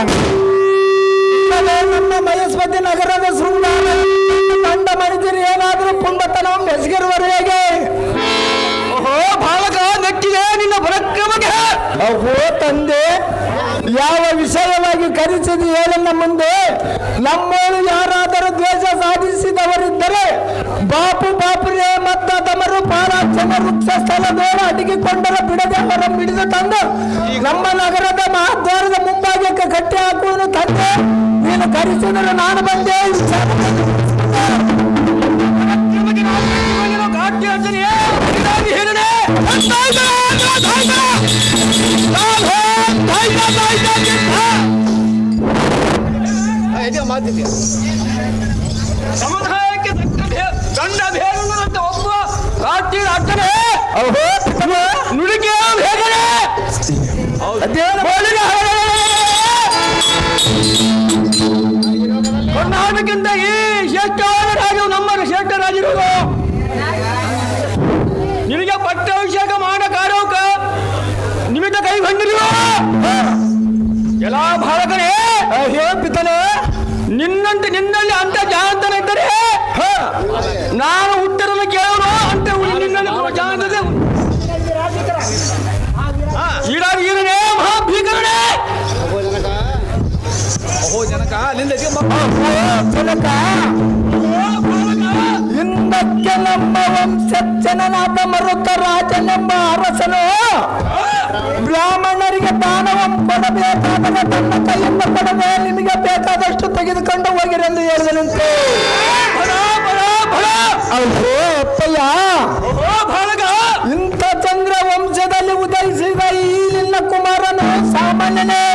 ನಮ್ಮ ಮಹೇಶ್ವತಿ ನಗರದ ಶೃಂಗಾರ ತಂಡ ಮನಿತರು ಏನಾದರೂ ಪುಂಡತನ ಬೆಸಗಿರುವವರೆಗೆ ಬಾಲಕ ನೆಟ್ಟಿದೆ ನಿನ್ನ ಪರಾಕ್ರಮಗೆ ಅಹೋ ತಂದೆ ಯಾವ ವಿಷಯವಾಗಿ ಕರೆಸಿದ ಹೇಳನ್ನ ಮುಂದೆ ನಮ್ಮೋಳು ಯಾರಾದರೂ ದ್ವೇಷ ಸಾಧಿಸಿದವರಿದ್ದರೆ ಬಾಪುರೇ ಮತ್ತು ತಮರು ಪಾರಾಕ್ಷಮ ವೃಕ್ಷ ಸ್ಥಳದೋಡ ಅಡಗಿಕೊಂಡರ ಬಿಡದೆ ಹೊರ ಬಿಡಿದು ತಂದು ನಮ್ಮ ನಗರದ ಮಹಾದ್ವಾರದ ಮುಂಭಾಗಕ್ಕೆ ಕಟ್ಟಿ ಹಾಕುವನು ತಂದೆ ನೀನು ಕರೆಸಿದರೆ ನಾನು ಬಂದೆ ಸಮುದಾಯಕ್ಕೆ ಗಂಡ ಬೇರುವಂತ ಒಬ್ಬ ರಾಷ್ಟ್ರೀಯ ಅರ್ಥನೇ ನುಡಿಗೆ ಹೇಗನೆ ಕರ್ನಾಟಕಕ್ಕಿಂತ ಈ ಶ್ರೇಷ್ಠವಾದ ರಾಜರು ನಮ್ಮ ಶ್ರೇಷ್ಠ ರಾಜರು ನಿನಗೆ ಪಟ್ಟಾಭಿಷೇಕ ಮಾಡಕಾರೋಕ ನಿಮಿತ್ತ ಕೈಗೊಂಡಿರುವ ಎಲ್ಲ ಬಾಲಕನೇ ಪಿತನೆ ನಿನ್ನಲ್ಲಿ ಅಂತ ಜಾಣತನ ಇದ್ದರೆ ನಾನು ಉತ್ತರನ್ನು ಕೇಳೋಣ ಅಂತ ನಿನ್ನಲ್ಲಿ ಜಾಣತೆ ಈಡಾಗಿರನೇ ಮಹಾಭೀಕರನೇ ಜನಕ ಹಿಂದಕ್ಕೆ ನಮ್ಮ ವಂಶಜನನಾದ ಮರುತ ರಾಜನೆಂಬ ಅರಸನು ಬ್ರಾಹ್ಮಣರಿಗೆ ದಾನವನ್ನು ಕೊಡಬೇಕಾದರೆ ತನ್ನ ಕೈಯಿಂದ ಕೊಡದೆ ನಿಮಗೆ ಬೇಕಾದಷ್ಟು ತೆಗೆದುಕೊಂಡು ಹೋಗಿರೆಂದು ಹೇಳಿದನಂತೆ ಅಪ್ಪಯ್ಯ ಇಂಥ ಚಂದ್ರ ವಂಶದಲ್ಲಿ ಉದಯಿಸಿದ ಈ ನಿನ್ನ ಕುಮಾರನು ಸಾಮಾನ್ಯನೇ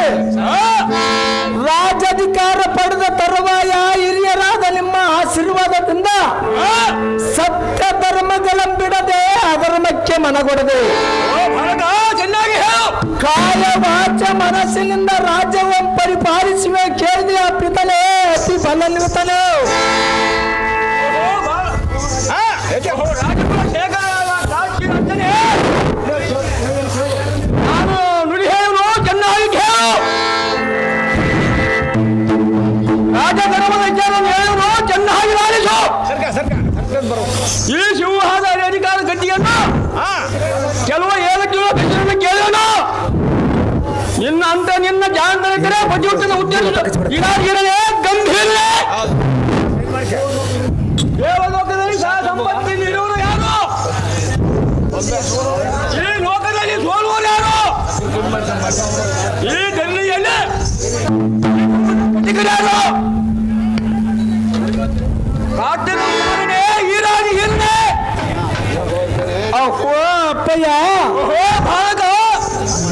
ರಾಜಾಧಿಕಾರ ಪಡೆದ ತರುವಾಯ ಹಿರಿಯರಾದ ನಿಮ್ಮ ಆಶೀರ್ವಾದದಿಂದ ಸತ್ಯ ಧರ್ಮಗಳಂಬಿಡದೆ ಅಧರ್ಮಕ್ಕೆ ಮನಗೊಡದೆ ಕಾಯ ವಾಚ ಮನಸ್ಸಿನಿಂದ ರಾಜ್ಯವನ್ನು ಪರಿಪಾಲಿಸುವೆ ಕೇಳಿದ ಪಿತನೇ ಅತಿ ಬಲನಿರುತ್ತಾನೆ ನಾನು ನುಡಿ ಹೇಳು ಚೆನ್ನಾಗಿ ಕೇಳು ರಾಜಧರ್ಮದ ವಿಚಾರವನ್ನು ಹೇಳುವುದು ಚೆನ್ನಾಗಿ ಲಾಲಿಸು ಈ ಸಿಂಹದ ಅಧಿಕಾರ ಗಟ್ಟಿಯನ್ನು ಕೆಲವು 7 ಕಿಲೋ ಬೆಚ್ಚರನ್ನು ಕೇಳೋಣ ನಿನ್ನ ಜಾಣತನ ಇದ್ದರೆ ಬಜೆಟ್ನ ಉದ್ದೇಶ ಗಂಭೀರ ದೇವಲೋಕದಲ್ಲಿ ಸಹ ಸಂಪತ್ತಿನ ಇರುವುದು ಯಾರು ಈ ಲೋಕದಲ್ಲಿ ಸೋಲುವರು ಯಾರು ಈ ಡೆಲ್ಲಿಯಲ್ಲಿ ಯಾರು ಕಾಟಿನೇ ಈ ರಾಜಿ ಹಿಂದೆ ಅಪ್ಪಯ್ಯ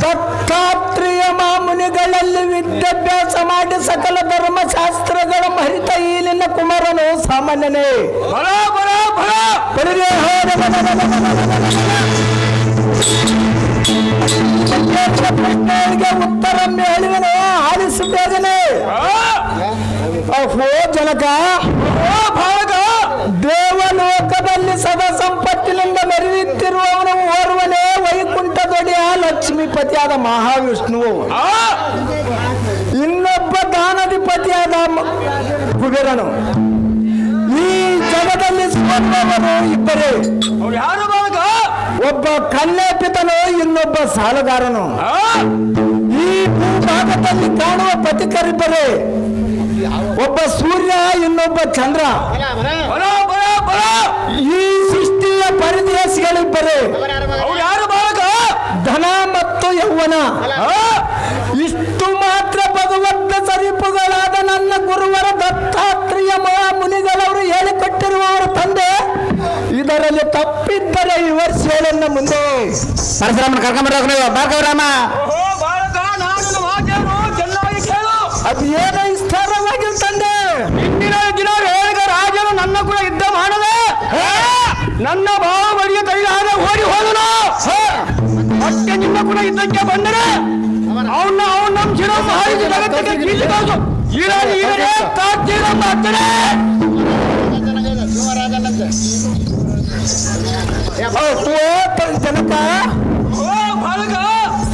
ದತ್ತಾತ್ರೇಯ ಮಾಮುನಿಗಳಲ್ಲಿ ವಿದ್ಯಾಭ್ಯಾಸ ಮಾಡಿ ಸಕಲ ಧರ್ಮಶಾಸ್ತ್ರಗಳ ಮರಿತ ಈ ನಿನ್ನ ಕುಮಾರನು ಸಾಮಾನ್ಯನೇ ಪ್ರಶ್ನೆಗಳಿಗೆ ಉತ್ತರ ಹೇಳುವನು ಆಲಿಸುತ್ತೇನೆ ಜನಕ ದೇವಲೋಕದಲ್ಲಿ ಸದಾ ಸಂಪತ್ತಿನಿಂದ ಮೆರೆಯುತ್ತಿರುವವನು ಓರ್ವನೇ ವೈಕುಂಠ ದೊಡೆಯ ಲಕ್ಷ್ಮೀಪತಿಯಾದ ಮಹಾವಿಷ್ಣುವು ಇನ್ನೊಬ್ಬ ದಾನಾಧಿಪತಿಯಾದ ಕುಬೇರನು ಈ ಜಗದಲ್ಲಿ ಸೋಲುವವರು ಇಬ್ಬರೇ ಯಾರು ಬಾಲಕ ಒಬ್ಬ ಕನ್ಯಾಪಿತನು ಇನ್ನೊಬ್ಬ ಸಾಲಗಾರನು ಈ ಭೂಭಾಗದಲ್ಲಿ ಕಾಣುವ ಪತಿಕರಿಬ್ಬರೇ ಒಬ್ಬ ಸೂರ್ಯ ಇನ್ನೊಬ್ಬ ಚಂದ್ರ ಈ ಸೃಷ್ಟಿಯ ಪರಿದೇಶಗಳಿಬ್ಬರೇ ಯಾರು ಬಾಲಕ ಧನ ಮತ್ತು ಯೌವನ ಇಷ್ಟು ಮಾತ್ರ ಭಗವಂತ ಸರಿಪುಗಳಾದ ನನ್ನ ಗುರುವರ ದತ್ತಾತ್ರೇಯ ಮುನಿಗಳವರು ಹೇಳಿಕೊಟ್ಟಿರುವವರ ತಂದೆ ಇದರಲ್ಲಿ ತಪ್ಪಿದ್ದರೆ ವಿವರಿಸೇಳನ್ನ ಮುಂದೆ ಪರಶುರಾಮನ ಕರ್ಕೊಂಡ್ಬರ್ಬೇಕು ಭಾರ್ಗವರಾಮ ಅದು ಏನೋ ವಿಸ್ತಾರವಾಗಿ ತಂದೆ ಇಂದಿನ ದಿನ ರಾಜನು ನನ್ನ ಕೂಡ ಯುದ್ಧ ಮಾಡದೆ ನನ್ನ ಭಾವ ಬಳಿಯ ಕೈಲಾದ ಧರ್ಮರಾಜನ ಯುದ್ಧಕ್ಕೆ ಬಂದರೆ ಅವನ್ನ ನಮ್ಮ ಶಿರಮ್ಮ ಹಾರಿಸಿ ಜಗತ್ತಿಗೆ ಕೀರ್ತಿಗೋಸು ಈರೇ ಕಾಡ್ತೀರಮ್ಮ ಅತ್ತರೆ ಜನಕ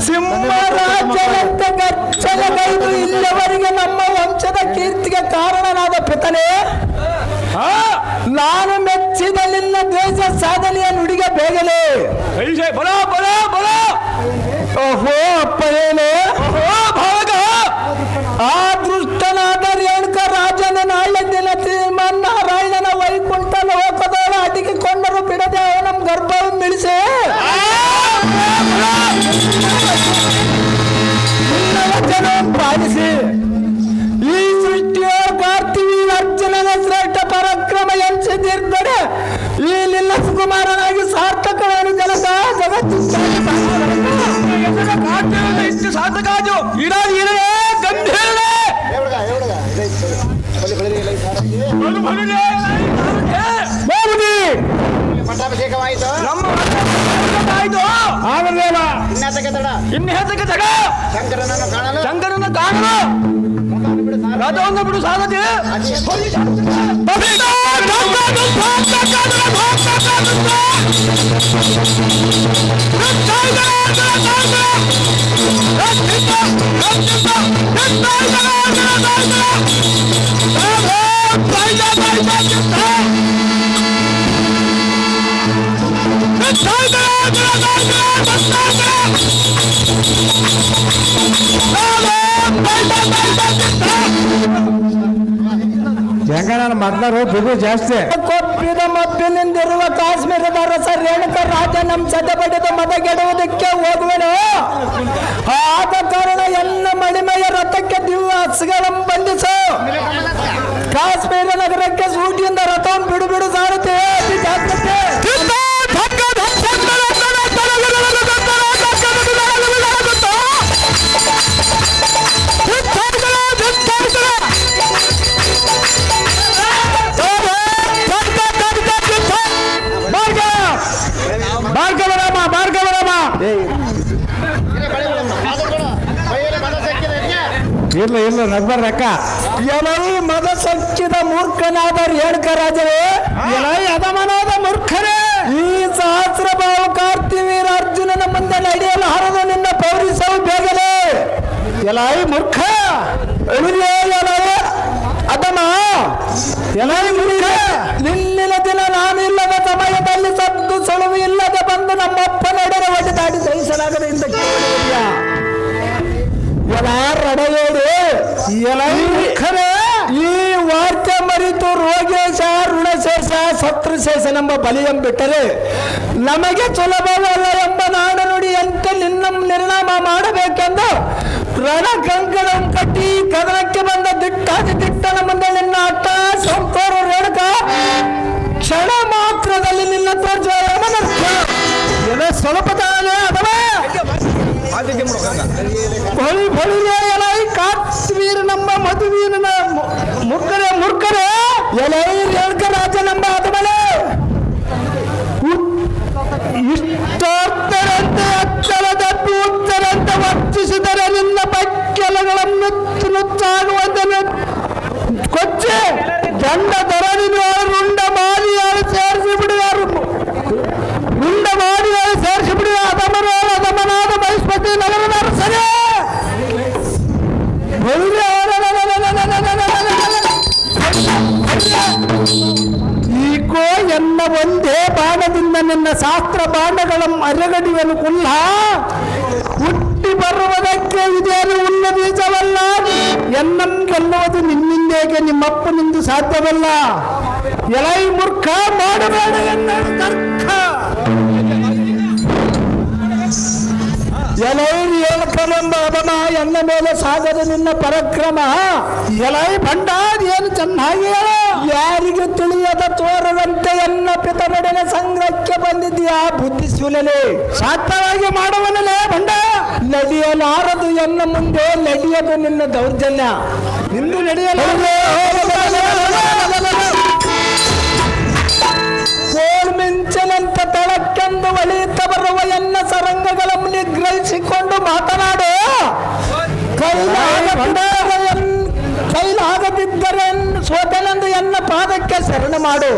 ಸಿಂಹರಾಜನಂತೆ ಗಚ್ಚಲಗೈದು ಇಲ್ಲಿವರೆಗೆ ನಮ್ಮ ವಂಶದ ಕೀರ್ತಿಗೆ ಕಾರಣನಾದ ಪಿತನೇ, ನಾನು ಮೆಚ್ಚಿದ ನಿನ್ನ ದೇಶ ಸಾಧನೆಯ ನುಡಿಗೆ ಬೇಗಲೇ ಬಲ ಬಲ ಬಲ. ಓಹೋ ಅಪ್ಪ ಏನು ಆ ದೃಷ್ಟನಾದ ರೇಣುಕ ರಾಜನ ನಾಳೆ ದಿನ ಶ್ರೀಮನ್ನಾರಾಯಣನ ವೈಕುಂಠ ಲೋಕದೊಳ ಅಡಗಿಕೊಂಡರು ಬಿಡದೆ ಅವನ ಗರ್ಭವನ್ನು ಇಳಿಸಿ ನಿನ್ನ ವಚನ ಪಾಲಿಸಿ ಈ ಸೃಷ್ಟಿಯ ಕಾರ್ತಿವಿ ಅರ್ಜುನನ ಶ್ರೇಷ್ಠ ಪರಾಕ್ರಮ ಎನಿಸಿದಿರ್ದರೆ ಈ ನಿನ್ನ ಸುಕುಮಾರನಾಗಿ ಸಾರ್ಥಕವಾದ ಜನಕ ಜಗತ್ತು ಸಾರ್ಥಕಾಜು ಇರೇ ಗಂಭೀರ ಪಟ್ಟಾಭಿಷೇಕವಾಯಿತು. ಇನ್ನೇತಕ್ಕೆ ತಡ ಶಂಕರನನ್ನು ಕಾಣಲು ರಥವನ್ನು ಬಿಡು ಸಾಧತೆ ಹೆಂಗನ ಮೊದ್ಲರು ಬಿಗು ಜಾಸ್ತಿ ಕೊಪ್ಪಿದ ಮಬ್ಬಿನಿಂದಿರುವ ಕಾಶ್ಮೀರದ ರಸ ರೇಣುಕ ರಾಜ ನಮ್ಮ ಸದೆ ಪಡೆದು ಮದಗೆಡುವುದಕ್ಕೆ ಹೋಗುವೆನು. ಆದ ಕಾರಣ ಎಲ್ಲ ಮಣಿಮೆಯ ರಥಕ್ಕೆ ದಿವ್ಯ ಹಸ್ಗಳನ್ನು ಬಂಧಿಸು. ಕಾಶ್ಮೀರ ನಗರಕ್ಕೆ ಸೂಟಿಯಿಂದ ರಥವನ್ನು ಬಿಡು ಬಿಡು ಸಾರುತ್ತೇವೆ. ಅತಿ ಜಾಗ್ರತೆ. ಇಲ್ಲ ನಗ್ಬಾರ್ದು ಅಕ್ಕ. ಎಲೈ ಮದ ಸಚ್ಚಿದ ಮೂರ್ಖನಾದ ರೇಣುಕ ರಾಜರೇ, ಎಲೈ ಅದಮನಾದ ಮೂರ್ಖರೇ, ಈ ಸಹಸ್ರ ಭಾವ ಕಾರ್ತಿವೀರ ಅರ್ಜುನನ ಮುಂದೆ ನಡೆಯಲು ಹರಿದು ನಿನ್ನ ಪೌರಿಸವು ಬೇಗಲೇ. ಎಲೈ ಮೂರ್ಖ, ಎಲೈ ಅದಮ, ಎಲೈ ಮೂರ್ಖ, ನಿನ್ನಿನ ದಿನ ನಾನು ಇಲ್ಲದ ಸಮಯದಲ್ಲಿ ಸದ್ದು ಸುಳುವು ಇಲ್ಲದೆ ಬಂದು ನಮ್ಮಪ್ಪ ನಡೆದ ಒಟ್ಟು ದಾಟಿ ಸಹಿಸಲಾಗದೆ ಇಂದ ಕೇಳಿದೆಯಾ? ಈ ವಾರ್ತೆ ಮರಿತು ರೋಗೇಶ ಋಣಶೇಷ ಶತ್ರುಶೇಷನೆಂಬ ಬಲಿಯಂ ಬಿಟ್ಟರೆ ನಮಗೆ ಸುಲಭವಲ್ಲ ಎಂಬ ನಾಡು ನುಡಿಯಂತೆ ನಿನ್ನ ನಿರ್ಣಾಮ ಮಾಡಬೇಕೆಂದು ರಣ ಕಂಕಣ ಕಟ್ಟಿ ಕದನಕ್ಕೆ ಬಂದ ದಿಟ್ಟಾದಿ ದಿಟ್ಟನ ಮುಂದೆ ನಿನ್ನ ಅಟ್ಟ ಸಂತೋರು ರೇಣುಕ ಕ್ಷಣ ಮಾತ್ರದಲ್ಲಿ ನಿನ್ನ ತೋರಿಸುವ ಸ್ವಲ್ಪ ತಾನೇ ಅಥವಾ ಕಾಶ್ಮೀರ ನಮ್ಮ ಮಧುವೀರನ ಮುರ್ಕರೆ ಎಲೈ ರೇಣುಕ ರಾಜ ನಮ್ಮ ಅದಮಲೆ ಇಷ್ಟೋತ್ತರಂತೆ ಅಚ್ಚಲದದ್ದು ಉತ್ತರಂತೆ ವರ್ತಿಸಿದರೆ ನಿನ್ನ ಪಕ್ಕೆಲಗಳನ್ನು ನುಚ್ಚಾಗುವಂತೆ ಕೊಚ್ಚೆ ಗಂಡ ದರದಿನವರು ರುಂಡ ಮಾಲಿಯಾರು ಸೇರಿಸಿ ಬಿಡುವರು. ರುಂಡ ಮಾಲಿಯಾರು ಸೇರಿಸಿ ಬಿಡುವ ಅದಮನಾದ ಮಹಿಷ್ಪತಿ ನಗರದ ಅರಸರೇ, ಈಗೋ ಎನ್ನ ಒಂದೇ ಬಾಣದಿಂದ ನಿನ್ನ ಶಾಸ್ತ್ರ ಬಾಣಗಳ ಅರೆಗಡಿಯನ್ನು ಕುಲ್ಲ ಹುಟ್ಟಿ ಬರುವುದಕ್ಕೆ ಇದೇನು ಉನ್ನ ಬೀಜವಲ್ಲ. ಎನ್ನಂ ಗೆಲ್ಲುವುದು ನಿನ್ನಿಂದೇಗೆ ನಿಮ್ಮಪ್ಪನಿಂದ ಸಾಧ್ಯವಲ್ಲ. ಎಲೈ ಮೂರ್ಖ ಮಾಡಬೇಡ ಎನ್ನ ತರ್ಕ. ಎಲೈ ರೇಣುಕನೆಂಬ ಅದಮ ಎನ್ನ ಮೇಲೆ ಸಾಗದ ನಿನ್ನ ಪರಾಕ್ರಮ. ಎಲೈ ಭಂಡಾರ್ ಏನು ಚೆನ್ನಾಗಿ ಯಾರಿಗೆ ತಿಳಿಯದ ತೋರದಂತೆ ಎನ್ನ ಪಿತನೊಡನೆ ಸಂಗ್ರಹಕ್ಕೆ ಬಂದಿದ್ದೀಯಾ ಬುದ್ಧಿ ಸುಲನೆ ಸಾರ್ಥವಾಗಿ ಮಾಡುವನಲೇ ಭಂಡ. ನಡೆಯಲಾರದು ಎನ್ನ ಮುಂದೆ ನಡೆಯದು ನಿನ್ನ ದೌರ್ಜನ್ಯ. ನಿಂದು ನಡೆಯಲಾರದು ಕೋಳ್ಮಿಂಚನಂತ ತಳಕ್ಕೆಂದು ಒಳಿತ ಬರುವ ಎನ್ನ ಸರಂಗಗಳನ್ನು ನಿಗ್ರಹಿಸಿ ಇರಿಸಿಕೊಂಡು ಮಾತನಾಡು. ಕೈಲಾಗದಿದ್ದರೆ ಸೋತನೆಂದು ಎನ್ನ ಪಾದಕ್ಕೆ ಶರಣ ಮಾಡು.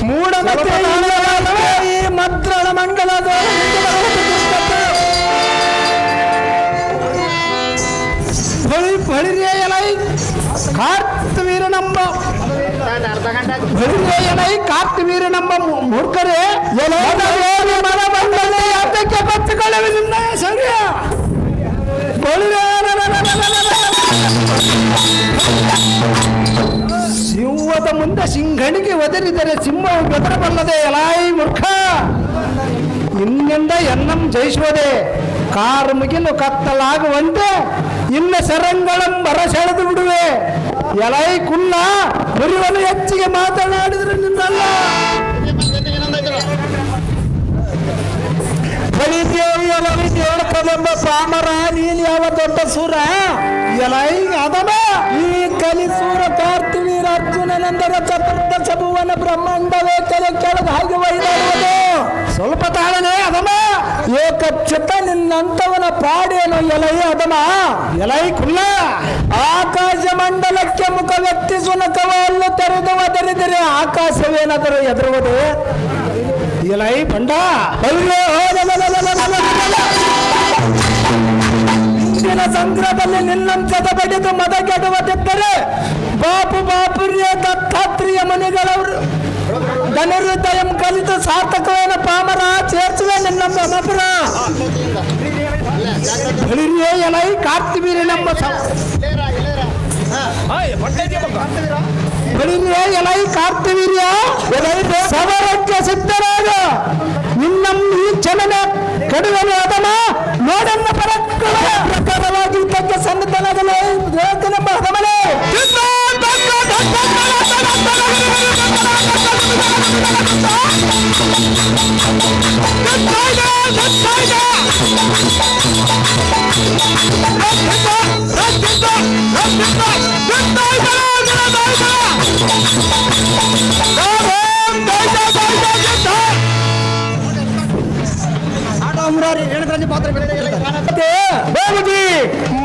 ಮೂಢಮತೆ ಈ ಮದ್ರಳ ಮಂಡಲದ ಬಳಿರಿಯ ಎಲೈ ಕಾರ್ತಿವೀರನಂಬ ಕಾರ್ತಿವೀರನಂಬ ಮೂರ್ಖರೇ ಮನ ಬಂದನೆ ಯಾತಕ್ಕೆ ಬಚ್ಚಿಕೊಳ್ಳುವೆ ನಿನ್ನ ಸರಿಯ ಸಿಂಹದ ಮುಂದೆ ಸಿಂಹಣಿಗೆ ಒದರಿದರೆ ಸಿಂಹವು ಬೆದರಬಲ್ಲದೆ ಎಲಾಯಿ ಮೂರ್ಖ. ಇನ್ನಿಂದ ಎನ್ನಂ ಜಯಿಸುವುದೇ ಕಾರು ಮುಗಿಲು ಕತ್ತಲಾಗುವಂತೆ ಇನ್ನ ಸರಂಗಳಂ ಬರಸೆಳೆದು ಬಿಡುವೆ. ಎಲೈ ಕುಲ್ಲ ಮುರಿವನು ಹೆಚ್ಚಿಗೆ ಮಾತನಾಡಿದ್ರೆ ನಿನ್ನಲ್ಲ. ದೇವಕಲೆಂಬ ಪಾಮರ ನೀನು ಯಾವ ದೊಡ್ಡ ಸೂರ ಎಲೈ ಅದಮ ಈ ಕಲಿಸೂರ ಕಾರ್ತಿವೀರ ಅರ್ಜುನನಂದರ ಚತುರ್ದಶ ಭುವನ ಬ್ರಹ್ಮಾಂಡವೇ ಕೆಲೆ ಕೆಳಗೆ ಹಾಗೆ ಒಯ್ದಾಡುವುದು. ಸ್ವಲ್ಪ ತಾಳನೆ ಅದಮ ಏಕಚಿತ್ತ ನಿನ್ನಂತವನ ಪಾಡೇನು ಎಲೈ ಅದಮ ಎಲೈ ಕುಲ್ಲ. ಆಕಾಶ ಮಂಡಲಕ್ಕೆ ಮುಖ ವ್ಯಕ್ತಿಸುವ ಕವಲ್ಲು ತೆರೆದು ಒದರಿದರೆ ಆಕಾಶವೇನಾದರೂ ಎದುರುವುದು ಎಲೈ ಬಂಡ. ಇಂದಿನ ಸಂಗ್ರಹದಲ್ಲಿ ನಿನ್ನಂಚದ ಬಡಿದು ಮದ ಗೆಡುವುದಿದ್ದರೆ ಬಾಪುರ್ಯ ದತ್ತಾತ್ರೇಯ ಮುನಿಗಳವರು ಧನುರ್ವಿದ್ಯಂ ಕಲಿತು ಸಾರ್ಥಕವೇನ ಪಾಮರ ಸೇರ್ಸುವೆ ನಿನ್ನ ಮನಪುರ. ಬಳಿರಿಯೇ ಎಲೈ ಕಾರ್ತಿವೀರನೆಂಬ ಬಳಿರಿಯೇ ಎಲೈ ಕಾರ್ತಿವೀರ್ಯ ಸವರಜ್ಯ ಸಿದ್ಧರಾಗ ನಿನ್ನಂ ಈ ಚಲನ ಕಡುವನು ಅದಮ ನೋಡನ್ನ ಪ್ರಕಾರವಾಗಿ ತಕ್ಕ ಸನ್ನತನಗಲೇ ದೇವಕನೆಂಬ ಅದಮನೆ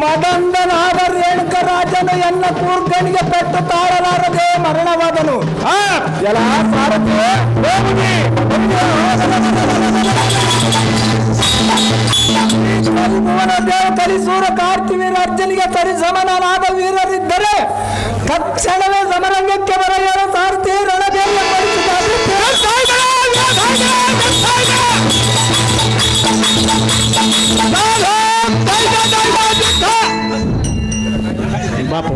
ಮದಂದನಾದ ರೇಣುಕ ರಾಜನು ಎನ್ನ ಕೂರ್ಗನಿಗೆ ಪೆಟ್ಟು ತಾಳಲಾರದೆ ಮರಣವಾದನು. ಎಲ್ಲ ಸಾರಥಿ ಭುವನ ದೇವ ಕಲಿಸೂರ ಕಾರ್ತಿವೀರ ಅರ್ಜುನಿಗೆ ಸರಿಸಮನಾದ ವೀರರಿದ್ದರೆ ತಕ್ಷಣವೇ ಸಮರಂಗಕ್ಕೆ ಬರೆಯಲು ಸಾರಥಿ ರಣದೇವಿಯ ಬಾಪು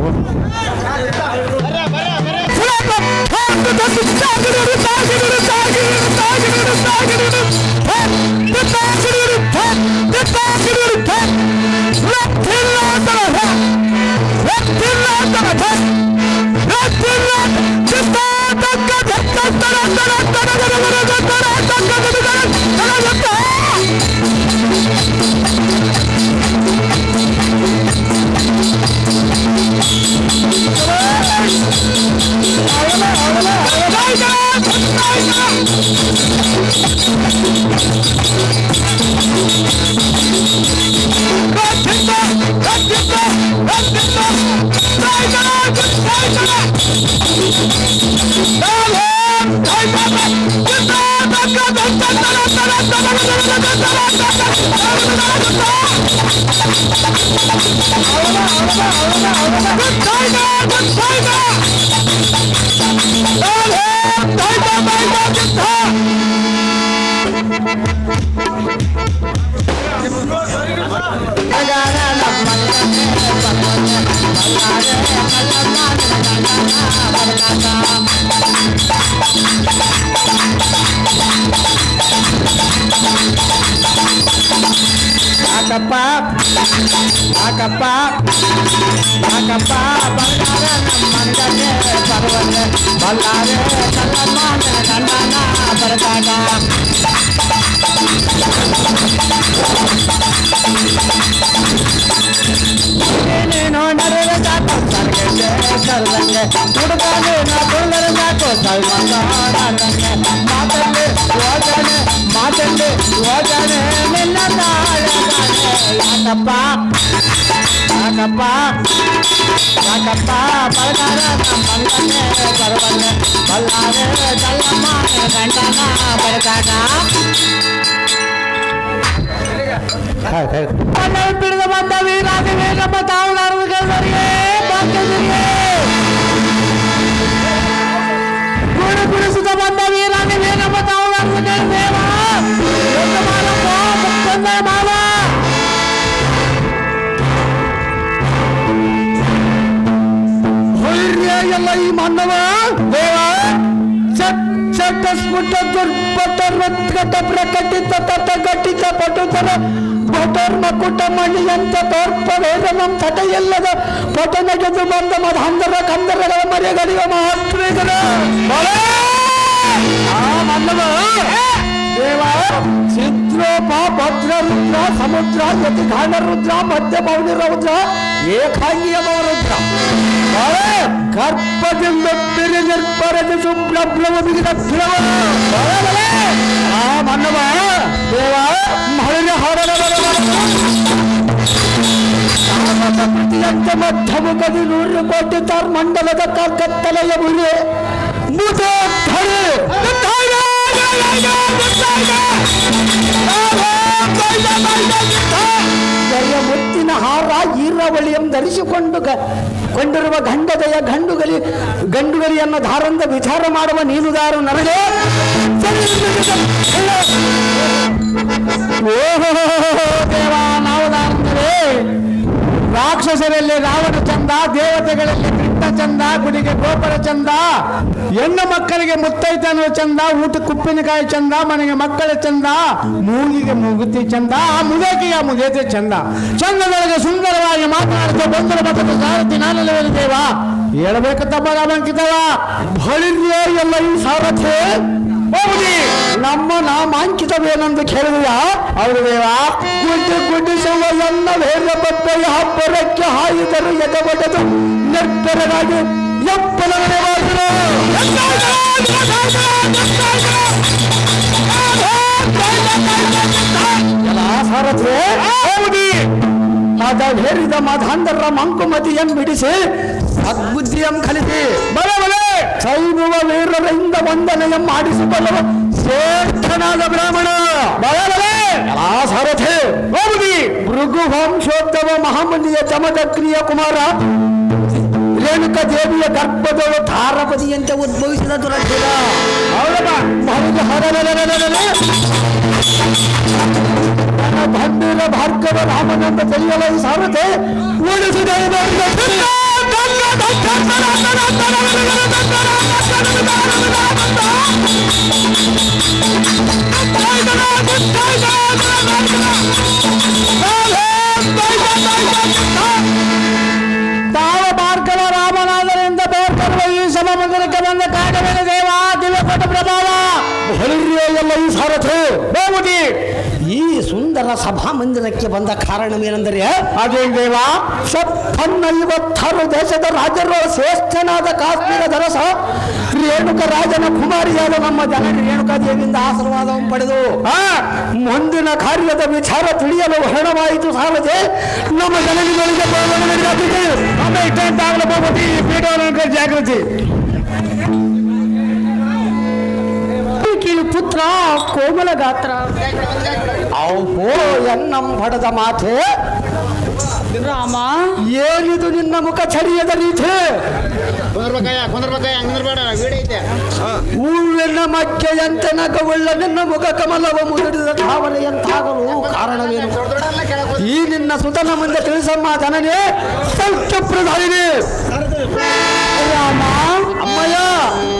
ಮಾತಲ್ಲಿ ಯೋಜನೆ ಮಾತಲ್ಲಿ ಯೋಜನೆ ನಿನ್ನ ಯಾಕಪ್ಪ ಯಾಕಪ್ಪ ಯಾಕಪ್ಪ ಬಲ್ಲಾರ ಬಂದನೆ ಬರಬಲ್ಲೆ ಬಲ್ಲಾರೆ ಚಲ್ಲಮ್ಮ ಗಂಡನ ಬರಗಾಟ ಬಿಡಿದು ಬಂದ ವೀರಾದಿ ವೀರಪ್ಪ ತಾವು ಗುಡಿಸುತ್ತ ಬಂದ ವೀರಾದಿ ವೀರಪ್ಪ ತಾವು ಮಾವ ಎಲ್ಲ ಈ ಮಾನವ ದೇವ ಚಟ್ಟ ಸ್ಫುಟ ದುರ್ಪಟ ರತ್ಕಟ ಪ್ರಕಟಿತ ತಟ ಘಟಿತ ಪಟುತರ ಭಟರ್ಮ ಕುಟ ಮಣಿಯಂತ ತೋರ್ಪ ವೇದನಂ ತಟ ಎಲ್ಲದ ಪಟ ನಗೆದು ಬಂದ ಮಧಾಂಧರ ಕಂದರಗಳ ಮರೆಗಡಿವ ಮಹಾತ್ಮೇಗರ ಮಾನವ ದೇವ ಚಿತ್ರೋಪ ಭದ್ರ ರುದ್ರ ಸಮುದ್ರ ಯತಿ ಘಾಣ ರುದ್ರ ಮಧ್ಯ ಪೌನಿ ರೌದ್ರ ಏಕಾಂಗಿಯ ರುದ್ರ ಗರ್ಭದಿಂದ ಬೆರೆ ನಿರ್ಭರದ ಸುಬ್ರಭ್ರಮ ಬಿಗಿದ ಭ್ರಮ ಆ ಮನ್ನವ ದೇವ ಮಹಳ ಪ್ರತಿಯಂತ ಮಧ್ಯಮುಖದಿ 100 ಕೋಟಿ ತಾರ್ ಮಂಡಲದ ಕತ್ತಲೆಯ ಮುರಿ ಮುದೋಧರೆ ಮುತ್ತಿನ ಹಾರ ಈರವಳಿಯಂ ಧರಿಸಿಕೊಂಡಿರುವ ಗಂಡುಗಲಿಯನ್ನು ಧಾರಂದ ವಿಚಾರ ಮಾಡುವ ನೀನುದಾರು ನನಗೆ ಓಹೋ ದೇವ ನಾವು ದಾರಂದರೆ ರಾಕ್ಷಸರಲ್ಲಿ ರಾವಣ ಚಂದ, ದೇವತೆಗಳಲ್ಲಿ ಕೃಷ್ಣ ಚಂದ, ಗುಡಿಗೆ ಗೋಪುರ ಚಂದ, ಹೆಣ್ಣು ಮಕ್ಕಳಿಗೆ ಮುತ್ತೈತನ ಚಂದ, ಊಟಕ್ಕೆ ಉಪ್ಪಿನಕಾಯಿ ಚಂದ, ಮನೆಗೆ ಮಕ್ಕಳ ಚಂದ, ಮೂಗಿಗೆ ಮೂಗುತಿ ಚಂದ, ಆ ಮುದೇಕಿಗೆ ಮುದೇತಿ ಚಂದ. ಚಂದದೊಳಗೆ ಸುಂದರವಾಗಿ ಮಾತನಾಡುತ್ತ ಬಂದರ ಮಕ್ಕಳ ಸಾರಥಿ ನಾನಲ್ಲೇ ದೇವ ಹೇಳಬೇಕು ತಪ್ಪಾಗ ಬಂಕಿತವ ಬಳಿರ್ಯೇ ಎಲ್ಲ ಈ ಸಾರಥಿ ಹೋಗಿ ನಮ್ಮ ನಾಮಾಂಕಿತವೇನೆಂದು ಕೇಳಿದೆಯಾ? ಅವರು ದೇವ ಗುಡ್ಡಿಸುವ ಎಲ್ಲ ವೇದ ಬಪ್ಪೆಯ ಹಬ್ಬರಕ್ಕೆ ಹಾಯಿದರು ಎದಬಡದು ನಿರ್ಭರರಾಗಿ ಎಪ್ಪಲವೇ ಸಾರಥಿ ಹೋಗಿ ಮದ ಹೇರಿದ ಮಧಾಂಧರ ಮಂಕುಮತಿಯನ್ನು ಬಿಡಿಸಿ ಸದ್ಬುದ್ಧಿಯಂ ಕಲಿಸಿ ಬಲೆ ಬಲೆ ಸೈನುವ ವೀರರಿಂದ ವಂದನೆಯಂ ಮಾಡಿಸಬಲ್ಲವ ಶ್ರೇಷ್ಠನಾದ ಬ್ರಾಹ್ಮಣ ಬಲೆ ಬಲೆ ಸಾರಥಿ ಹೋಗಿ ಭೃಗು ವಂಶೋತ್ತಮ ಮಹಾಮುನಿಯ ಚಮದಕ್ರಿಯ ಕುಮಾರ ರೇಣುಕ ದೇವಿಯ ಗರ್ಭದೊಳು ತಾರಪದಿಯಂತೆ ಉದ್ಭವಿಸಿದ ದುರಕ್ಷಿತ ಭಂಡೀರ ಭಾರ್ಗವ ರಾಮನೆಂದು ತಿಳಿಯಲು ಈ ಸಾರಥಿ ಉಳಿಸಿದ ತಾವ ಭಾರ್ಗವ ರಾಮನಾದರಿಂದ ಬೇರ್ಪಡುವ ಈ ಸಮುದ್ರಕ್ಕೆ ಬಂದ ಕಾಗವೇನ ದೇವ ದಿವ್ಯಪಟ ಪ್ರಭಾವ ಎಲ್ಲ ಈ ಸಾರಥಿ ಬಹುಮತಿ ಈ ಸುಂದರ ಸಭಾ ಮಂದಿರಕ್ಕೆ ಬಂದ ಕಾರಣವೇನೆಂದರೆ ಅದೇ ದೇವ 56 ದೇಶದ ರಾಜರು ಶ್ರೇಷ್ಠನಾದ ಕಾಶ್ಮೀರ ದರಸ ರೇಣುಕ ರಾಜನ ಕುಮಾರಿಯಾದ ನಮ್ಮ ಜನನಿ ರೇಣುಕಾ ದೇವಿಯಿಂದ ಆಶೀರ್ವಾದವನ್ನು ಪಡೆದು ಮುಂದಿನ ಕಾರ್ಯದ ವಿಚಾರ ತಿಳಿಯಲು ಹರಣವಾಯಿತು ಸಾಲದೆ ನಮ್ಮ ಜನನಿಗಳಿಗೆ ಜಾಗೃತಿ ಪುತ್ರ ಕೋಮಲ ಗಾತ್ರ ಓ ಎನ್ನಂ ಪಡೆದ ಮಾತೆ ರಾಮ ಏನಿದು ನಿನ್ನ ಮುಖ ಚಳಿಯದ ರೀತಿ ಹೂವಿನ ಮಕ್ಕೆಯಂತೆ ನಗವುಳ್ಳ ನಿನ್ನ ಮುಖ ಕಮಲವ ಮುದುಡಿದ ಭಾವನೆಯಂತಾಗಲು ಕಾರಣವೇನು? ಈ ನಿನ್ನ ಸುತನ ಮುಂದೆ ತಿಳಿಸಮ್ಮ ಜನನೇ ಸೌಖ್ಯ ಪ್ರಧಾನಿ ರಾಮ ಅಮ್ಮಯ್ಯ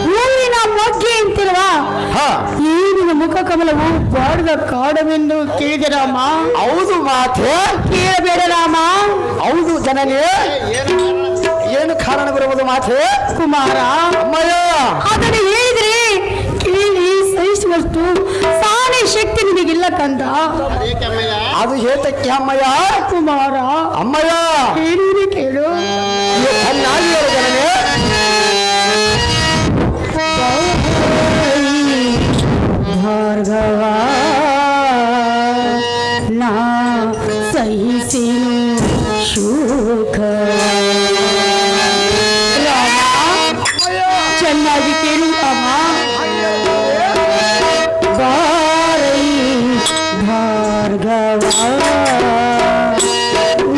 ಹೂವಿನ ಮೊಗ್ಗೆ ಅಂತಿರುವ ಈ ನಿನ್ನ ಮುಖ ಕಮಲವು ಬಾಡಿದ ಕಾಡವೆಂದು ಕೇಳಿದೆ ರಾಮ. ಹೌದು ಮಾತೆ ಕೇಳಬೇಡ ರಾಮ. ಹೌದು ಜನನೇ ಏನು ಕಾರಣವಿರುವುದು ಮಾತೆ ಕುಮಾರ ಅಮ್ಮಯ್ಯ ಅದನ್ನು ಹೇಳಿದ್ರೆ ಕೇಳಿ ಸಹಿಸುವಷ್ಟು ಸಾನೆ ಶಕ್ತಿ ನಿನಗಿಲ್ಲ ಕಂದ. ಅದು ಹೇತಕ್ಕೆ ಅಮ್ಮಯ್ಯ ಕುಮಾರ ಅಮ್ಮಯ್ಯ ಕೇಳು ಜನನೇ ಸುಖ ಚೆನ್ನಾಗಿ ಕೇಳು ರಾಮ ಬಾರೈ ಭಾರ್ಗವ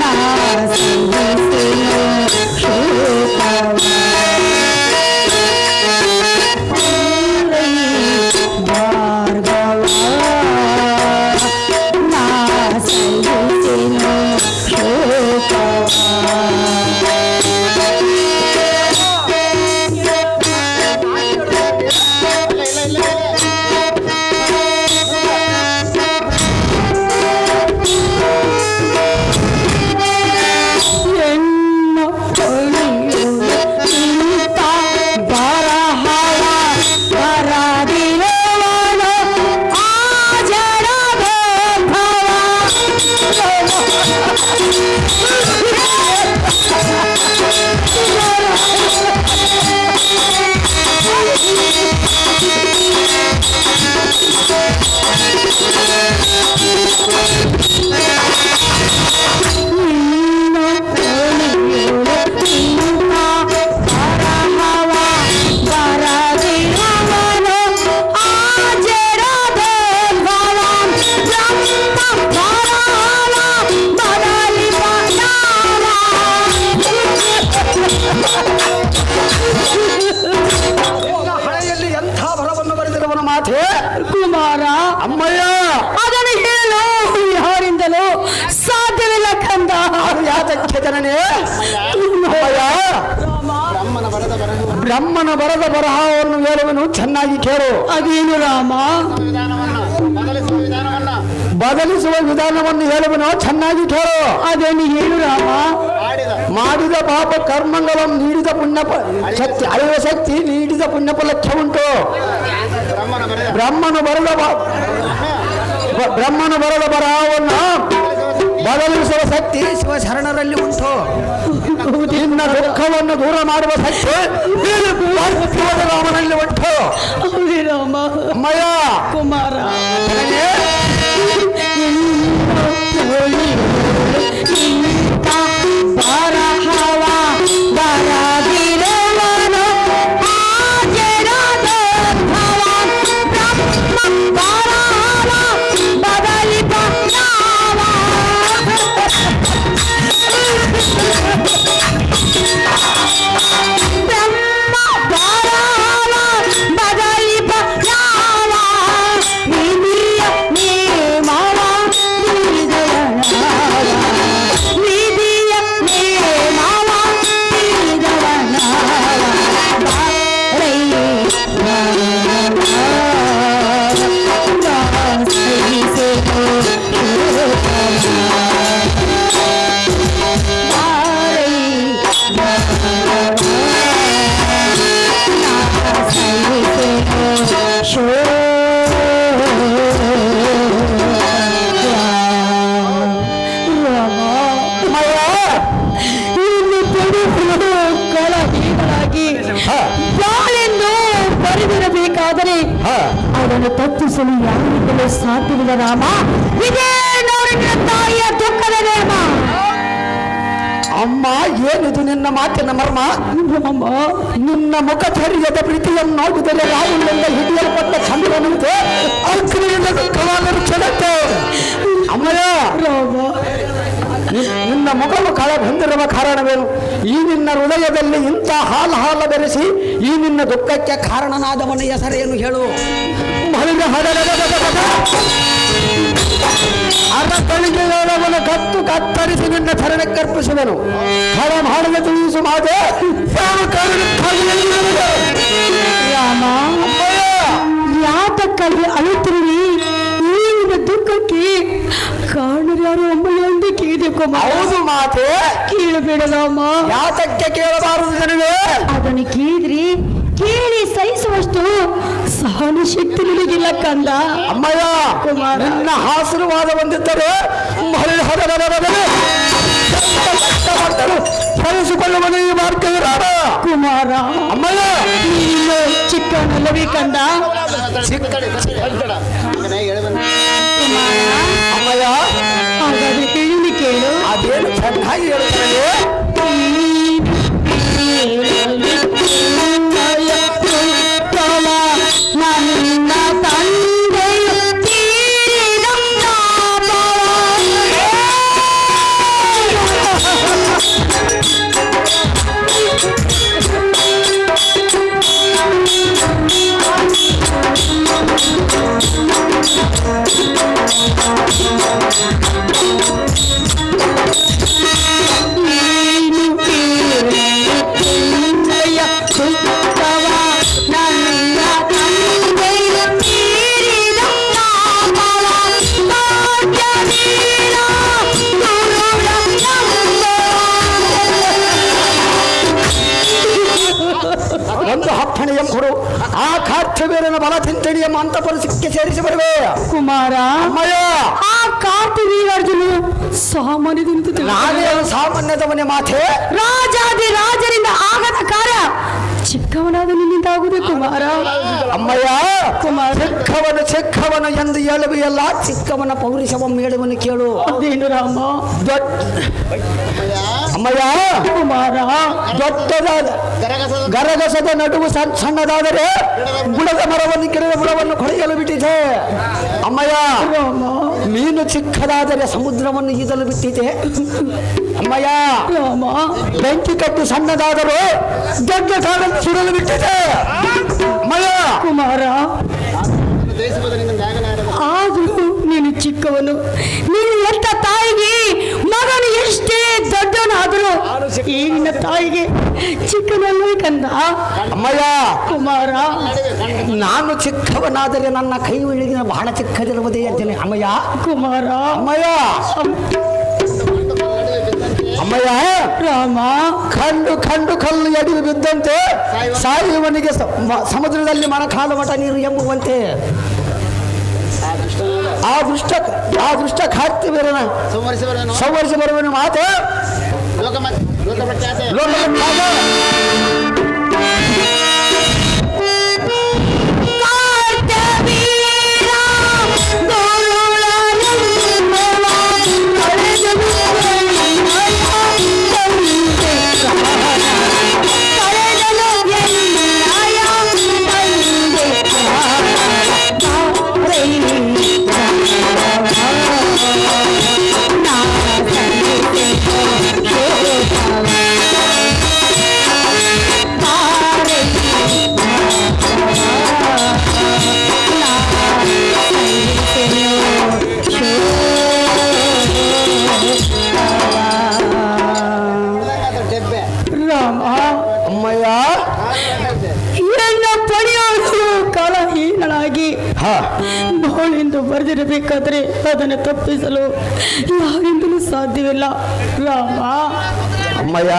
ನಾ ಸಹಿಸೆನು ಶೋಕವ ಬಾರೈ ಭಾರ್ಗವ ನಾ ಸಹಿಸೆನು ಶೋಕವ ಹಣೆಯಲ್ಲಿ ಎಂಥ ಬಲವನ್ನು ಬರೆದಿರುವನ ಮಾತೆ ಕುಮಾರ ಅಮ್ಮಯ್ಯ. ಅದನ್ನು ಹೇಳಲು ಯಾರಿಂದಲೂ ಸಾಧ್ಯವಿಲ್ಲ ಕಂದ. ಅದು ಯಾತಕ್ಕೆ ಜನನೇ ಅಮ್ಮಯ್ಯ? ಬ್ರಹ್ಮನ ಬರದ ಬರಹವನ್ನು ಹೇಳುವನು ಚೆನ್ನಾಗಿ ಕೇಳು. ಅದೇನು ರಾಮ? ಬದಲಿಸುವ ವಿಧಾನವನ್ನು ಹೇಳುವನು ಚೆನ್ನಾಗಿ ಕೇಳು. ಅದೇನು ಹೇಳು ರಾಮ? ಮಾಡಿದ ಪಾಪ ಕರ್ಮಗಳನ್ನು ನೀಡಿದ ಪುಣ್ಯ ಶಕ್ತಿ ಅರಿವ ಶಕ್ತಿ ನೀಡಿದ ಪುಣ್ಯ ಫಲಕ್ಕೆ ಉಂಟು. ಬ್ರಹ್ಮನು ಬರದ ಬರಹವನ್ನು ಬದಲಿಸುವ ಶಕ್ತಿ ಶಿವಶರಣರಲ್ಲಿ ಉಂಟು. ನಿನ್ನ ದುಃಖವನ್ನು ದೂರ ಮಾಡುವ ಶಕ್ತಿ ರಾಮನಲ್ಲಿ ಉಂಟು. ಹೌದೇ ರಾಮ? ಅಮ್ಮಯ್ಯ ಕುಮಾರ ಬರಹವ ಬರದಿರುವನು ಆಜರದ ಭವ ಬ್ರಹ್ಮ ಬರಹವ ಬದಲಿಪ ನಾವ ಬ್ರಹ್ಮ ಬರಹವ ಬದಲಿಪ ನಾವ ವಿಧಿಯ ನೇಮವ ವಿಧಿಯ ನೇಮವ ಬಾಳೆಂದು ಬರೆದಿರಬೇಕಾದರೆ ಅದನ್ನು ತಪ್ಪಿಸಲು ಯಾರಿಗಲೂ ಸಾಧ್ಯವಿಲ್ಲ ರಾಮ. ಇದೇ ನೋಡಿನ ತಾಯಿಯ ದುಃಖದ ನೇಮ. ಅಮ್ಮ, ಏನಿದು ನಿನ್ನ ಮಾತಿನ ಮರ್ಮ? ರಾಮ, ನಿನ್ನ ಮುಖಚರ್ಯದ ಪ್ರೀತಿಯನ್ನು ನೋಡಿದರೆ ರಾಹುಲಿಂದ ಹಿಡಿಯಲ್ಪಟ್ಟ ಚಂದ್ರನಂತೆ ಅಗ್ನಿಯಿಂದ ದುಃಖವಾಗಲು ಕ್ಷಣಕ್ಕೆ. ಅಮ್ಮಯ್ಯ, ರಾಮ, ನಿನ್ನ ಮುಖವು ಕಳ ಹೊಂದಿರುವ ಕಾರಣವೇನು? ಈ ನಿನ್ನ ಹೃದಯದಲ್ಲಿ ಇಂಥ ಹಾಲ ಬೆರೆಸಿ ಈ ನಿನ್ನ ದುಃಖಕ್ಕೆ ಕಾರಣನಾದವನ ಹೆಸರೇನು ಹೇಳು? ಅರಕಳಿಗೆ ಹೇಳವನು ಕತ್ತರಿಸಿ ನಿನ್ನ ಚರಣಕ್ಕರ್ಪಿಸುವನು. ಹರ ಮಾಡಿದ ತಿಳಿಸು ಮಾತೆ ರಾಮ, ಯಾತಕ್ಕಾಗಿ ಅಳುತ್ತಿರುವಿ? ಈ ನಿನ್ನ ದುಃಖಕ್ಕೆ ಕಾರಣರು ಅಮ್ಮಯ್ಯ ಎಂದು ಕೇಳಿದೆ ಕುಮಾರ. ಹೌದು ಮಾತೆ, ಕೇಳಬೇಡ ರಾಮ. ಯಾತಕ್ಕೆ ಕೇಳಬಾರದು ಜನವೇ? ಅದನ್ನು ಕೇಳಿದ್ರಿ ಕೇಳಿ ಸಹಿಸುವಷ್ಟು ಸಹನ ಶಕ್ತಿ ನಿನಗಿಲ್ಲ ಕಂದ. ಅಮ್ಮಯ್ಯ, ನಿನ್ನ ಆಶೀರ್ವಾದ ಬಂದಿದ್ದರೆ ಸರಿಸಿಕೊಳ್ಳುವನು ಈ ಮಾರ್ಗವಿರಾಡ. ಕುಮಾರ, ಅಮ್ಮಯ್ಯ, ನೀನು ಚಿಕ್ಕವನಲ್ಲವೇ ಕಂದ? ಅಮ್ಮಯ್ಯ, ಹಾಗಾದ್ರೆ ಹೇಳಿ ಕೇಳು. ಅದೇನು ಚೆನ್ನಾಗಿ ಹೇಳ್ತಾರೆ. ನನ್ನ ತಂದೆಯು ತೀರಿದಂತ ಒಂದು ಹಪ್ಪಣೆಯ ಕೊಡು. ಆ ಕಾರ್ತಿವೀರ್ಯನ ಬಲ ಚಿಂತನೆಯ ಅಂತಪುರಕ್ಕೆ ಸೇರಿಸಿ ಬರುವೆ. ಕುಮಾರ, ಅಮ್ಮಯ್ಯ, ಆ ಕಾರ್ತಿವೀರ್ಯಾರ್ಜುನು ಸಾಮಾನ್ಯದಿಂದ ನಾನೇ ಸಾಮಾನ್ಯದವನೇ ಮಾತೆ. ರಾಜಾದಿ ರಾಜರಿಂದ ಆಗದ ಕಾರ್ಯ ಚಿಕ್ಕವನಾದ ನಿನ್ನಿಂದ ಆಗುದೇ ಕುಮಾರ. ಅಮ್ಮಯ್ಯ, ಕುಮಾರ, ಚಿಕ್ಕವನು ಎಂದು ಹೇಳುವೆಯಲ್ಲ, ಚಿಕ್ಕವನ ಪೌರುಷವಂ ಹೇಳುವನು ಕೇಳು. ಅದೇನು ರಾಮ? ಅಮ್ಮಯ್ಯ, ಕುಮಾರ, ದೊಡ್ಡದಾದ ಗರಗಸದ ನಡುವು ಸಣ್ಣದಾದರೆ ಗುಣದ ಮರವನ್ನು ಗಿಡದ ಬುಡವನ್ನು ಕೊಳೆಯಲು ಬಿಟ್ಟಿದೆ. ಅಮ್ಮಯ್ಯ, ಮೀನು ಚಿಕ್ಕದಾದರೆ ಸಮುದ್ರವನ್ನು ಈದಲು ಬಿಟ್ಟಿದೆ. ಅಮ್ಮಯ್ಯ, ಬೆಂಕಿ ಕಟ್ಟು ಸಣ್ಣದಾದರೂ ದೊಡ್ಡ ಕಾಡನ್ನು ಸುಡಲು ಬಿಟ್ಟಿದೆ. ಅಮ್ಮಯ್ಯ, ಕುಮಾರ, ಆದರೂ ನೀನು ಚಿಕ್ಕವನು. ನೀನು ಎಂತ ತಾಯಿಗೆ ಮಗನು ಎಷ್ಟೇ ದೊಡ್ಡವನಾದರೂ ಈಗಿನ ತಾಯಿಗೆ ಚಿಕ್ಕನಲ್ಲೇ ಕಂದ. ಅಮ್ಮಯ್ಯ, ಕುಮಾರ, ನಾನು ಚಿಕ್ಕವನಾದರೆ ನನ್ನ ಕೈ ಒಳಗಿನ ಬಹಳ ಚಿಕ್ಕದಿರುವುದೇ ಅಜ್ಜನೆ. ಅಮ್ಮಯ್ಯ, ಕುಮಾರ, ಅಮ್ಮಯ್ಯ, ಅಮ್ಮಯ್ಯ, ರಾಮ, ಕಲ್ಲು ಎಡಿದು ಬಿದ್ದಂತೆ ಸಾಯುವನಿಗೆ ಸಮುದ್ರದಲ್ಲಿ ಮನಕಾಲು ಮಠ ನೀರು ಎಂಬುವಂತೆ ಆ ದುಷ್ಟ ಕಾರ್ತಿವೀರ್ಯನ ಸಂವರಿಸಿ ಬರುವನು ಮಾತು ಬಹುಳೆಂದು ಬರೆದಿರಬೇಕಾದ್ರೆ ಅದನ್ನು ತಪ್ಪಿಸಲು ಯಾರಿಂದಲೂ ಸಾಧ್ಯವಿಲ್ಲ. ರಾಮ, ಅಮ್ಮಯ್ಯ,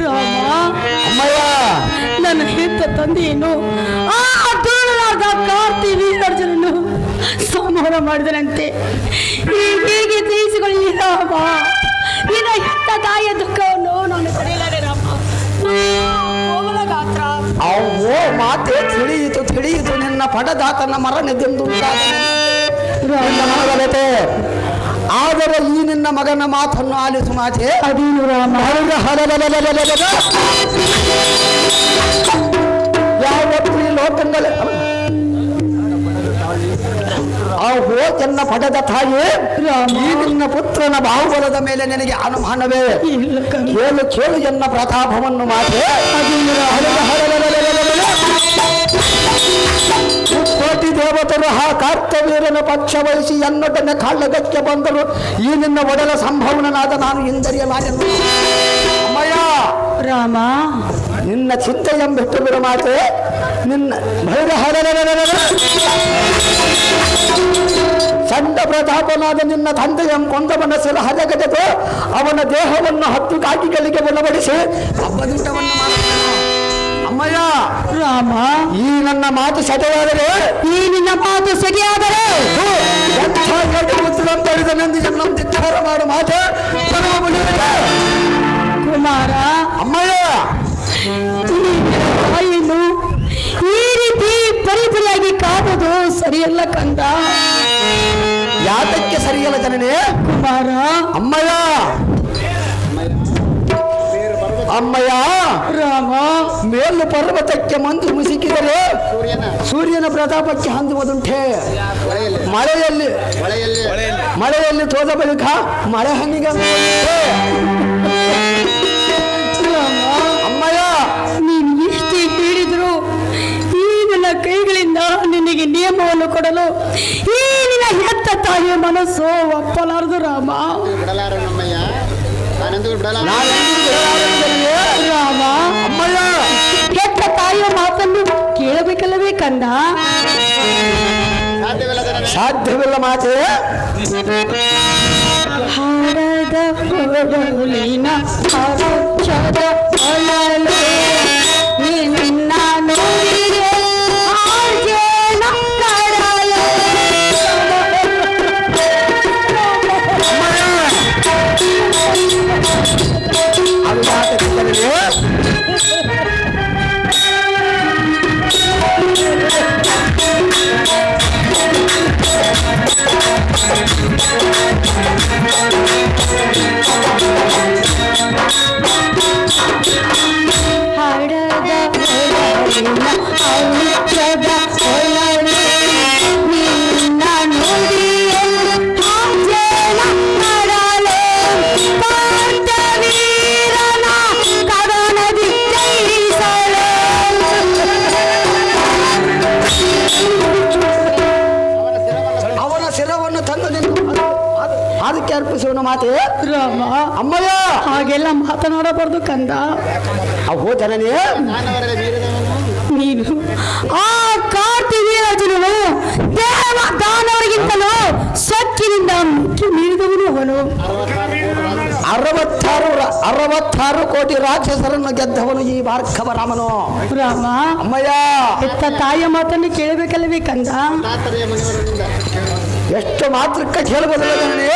ರಾಮ, ಅಮ್ಮಯ್ಯ, ನನ್ನ ಹೆತ್ತ ತಂದೆಯನ್ನು ಆ ದುರುಳನಾದ ಕಾರ್ತಿವೀರ್ಯಾರ್ಜುನನ್ನು ಸಂಹಾರ ಮಾಡಿದರಂತೆ. ಹೀಗೆ ತಿಳಿಸಿಕೊಳ್ಳಿ ರಾಮ. ನಿನ್ನ ಹೆತ್ತ ತಾಯಿಯ ದುಃಖವನ್ನು ನಾನು ತಡೆಯಲಾರೆ ರಾಮ. ಓ ಮಾತೆ ತಿಳಿಯಿತು ನಿನ್ನ ಪಡದಾತನ ಮರಣದೆಂದು ಆದರೆ ಈ ನಿನ್ನ ಮಗನ ಮಾತನ್ನು ಆಲಿಸು ಮಾತೆ. ಅದೇನು ರಾಮ? ಯಾವತ್ತು ಈ ಲೋಕಂಗಳ ಎನ್ನ ಪಡೆದ ತಾಯಿ, ಈ ನಿನ್ನ ಪುತ್ರನ ಬಾಹುಬಲದ ಮೇಲೆ ನಿನಗೆ ಅನುಮಾನವೇ? ಕೇಳು ಎನ್ನ ಪ್ರತಾಪವನ್ನು ಮಾತೆ. ಕೋಟಿ ದೇವತರು ಆ ಕಾರ್ತಿವೀರ್ಯನ ಪಕ್ಷ ವಹಿಸಿ ಎನ್ನೊಡನೆ ಕಾಳ್ಳಗಕ್ಕೆ ಬಂದರು. ಈ ನಿನ್ನ ಒಡಲ ಸಂಭವನಾದ ನಾನು ಹಿಂದರಿಯಲಾರೆನು. ಅಮ್ಮಯ್ಯ, ರಾಮ, ನಿನ್ನ ಚಿಂತೆ ಎಂಬಿಟ್ಟು ಬಿಡು ಮಾತೆ. ನಿನ್ನ ಚಂಡ ಪ್ರತಾಪನಾದ ನಿನ್ನ ತಂದೆಯ ಕೊಂದ ಮನಸ್ಸಲ್ಲಿ ಹರಗದೆದು ಅವನ ದೇಹವನ್ನು 10 ಕಾಕಿಗಳಿಗೆ ಬಲಪಡಿಸಿ ಹಬ್ಬದೂಟವನ್ನು ಮಾಡುತ್ತಾನೆ. ಅಮ್ಮಯ್ಯ, ರಾಮ, ಈ ನನ್ನ ಮಾತು ಸತ್ಯವಾದರೆ, ಈ ನಿನ್ನ ಮಾತು ಸರಿಯಾದರೆ ನಮ್ಮ ಧಿಕ್ಕಾರ ಮಾಡು ಮಾತೆ. ಕುಮಾರ, ಅಮ್ಮಯ್ಯ, ತಾಯಿಯನ್ನು ಈ ರೀತಿ ಪರಿಪರಿಯಾಗಿ ಕಾಣುವುದು ಸರಿಯಲ್ಲ ಕಂದ. ಯಾತಕ್ಕೆ ನಡತೆ ಸರಿಯಲ್ಲ ಜನನೇ. ಕುಮಾರ ಅಮ್ಮಯ್ಯ ಅಮ್ಮಯ್ಯ, ರಾಮ ಮೇಲು ಪರ್ವತಕ್ಕೆ ಮಂದು ಮುಸುಕಿದರೆ ಸೂರ್ಯನ ಸೂರ್ಯನ ಪ್ರತಾಪಕ್ಕೆ ಹೊಂದುವುದುಂಟೆ. ಹೊಳೆಯಲ್ಲಿ ಮಳೆಯಲ್ಲಿ ತೋದ ಬಳಿಕ ಮಳೆ ಹನಿಗೆ ಅಮ್ಮಯ್ಯ, ನೀನು ಎಷ್ಟೇ ಹೇಳಿದ್ರು ಈ ನನ್ನ ಕೈಗಳಿಂದ ನಿನಗೆ ನಿಯಮವನ್ನು ಕೊಡಲು ಈ ನಿನ್ನ ಹೆತ್ತ ತಾಯಿಯ ಮನಸ್ಸು ಒಪ್ಪಲಾರದು ರಾಮ. ಬಿಡಲಾರ ನಮ್ಮಯ್ಯ, ನಾನೆಂದು ಬಿಡಲಾರ. ರಾಮ ಅಮ್ಮಯ್ಯ, ಹೆತ್ತ ತಾಯಿಯ ಮಾತನ್ನು ಕೇಳಬೇಕಲ್ಲವೇ ಕಂದ. ಸಾಧ್ಯವಿಲ್ಲ ಜನನೇ. ಸಾಧ್ಯವಿಲ್ಲ ಮಾತೆ. ಹಾಡದ ಹೊರಲಿನ ಹರಚದ ಹೊಳಲು ನಿನ್ನ ನೋಡಿರೆ ಆರ್ಜೇನ ಕಡಲು. ಅದು ಮಾತೇ. ಹಾಡದ ಹೊರಲಿನ ಹರಚದ ಹೊಳಲು ನಿನ್ನ ನೋಡಿರೆ ಆರ್ಜೇನ ಕಡಲು. ಕಾಂತವೀರನ ಕದನದಿ ಜಯಿಸಲು. ಅವನ ಶಿರವನ್ನು ತಂದು ಅದಕ್ಕೆ ಅರ್ಪಿಸುವನು ಮಾತೆ. ರಾಮ ಅಮ್ಮಯ್ಯ, ಹಾಗೆಲ್ಲ ಮಾತನಾಡಬಾರ್ದು ಕಂದ. ಅಹೋ ಜನನೇ, ಮಾನವರಲ್ಲಿ ಮೀರಿದವನು ನೀನು ಆ ಕಾರ್ತಿವೀರಜನು ದೇವ ದಾನವರಿಗಿಂತಲೂ ಸೊಕ್ಕಿನಿಂದ ಮುಖ್ಯ ಮೀರಿದವನು ಅವನು. 66 ಕೋಟಿ ರಾಕ್ಷಸರನ್ನು ಗೆದ್ದವನು ಈ ಭಾರ್ಗವ ರಾಮನು. ರಾಮ ಅಮ್ಮಯ್ಯ, ಹೆತ್ತ ತಾಯಿಯ ಮಾತನ್ನು ಕೇಳಬೇಕಲ್ಲವೇ ಕಂದ. ದತ್ತಾತ್ರೇಯ ಮುನಿವರನಿಂದ ಎಷ್ಟು ಮಾತ್ರಕ್ಕೆ ಕೇಳಬಲ್ಲ ಜನನೇ.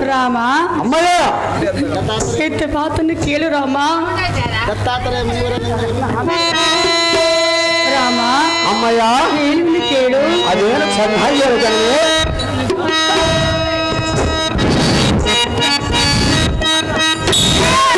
ರಾಮ ಅಮ್ಮಯ್ಯ, ಹೆತ್ತ ಮಾತನ್ನು ಕೇಳು ರಾಮ. ದತ್ತಾತ್ರೇಯ ಮುನಿವರನಿಂದ ರಾಮ ಅಮ್ಮಯ್ಯ, ಹೇಳುವುದು ಕೇಳು. ಅದೇನು ಚೆನ್ನಾಗಿ ಜನನೇ.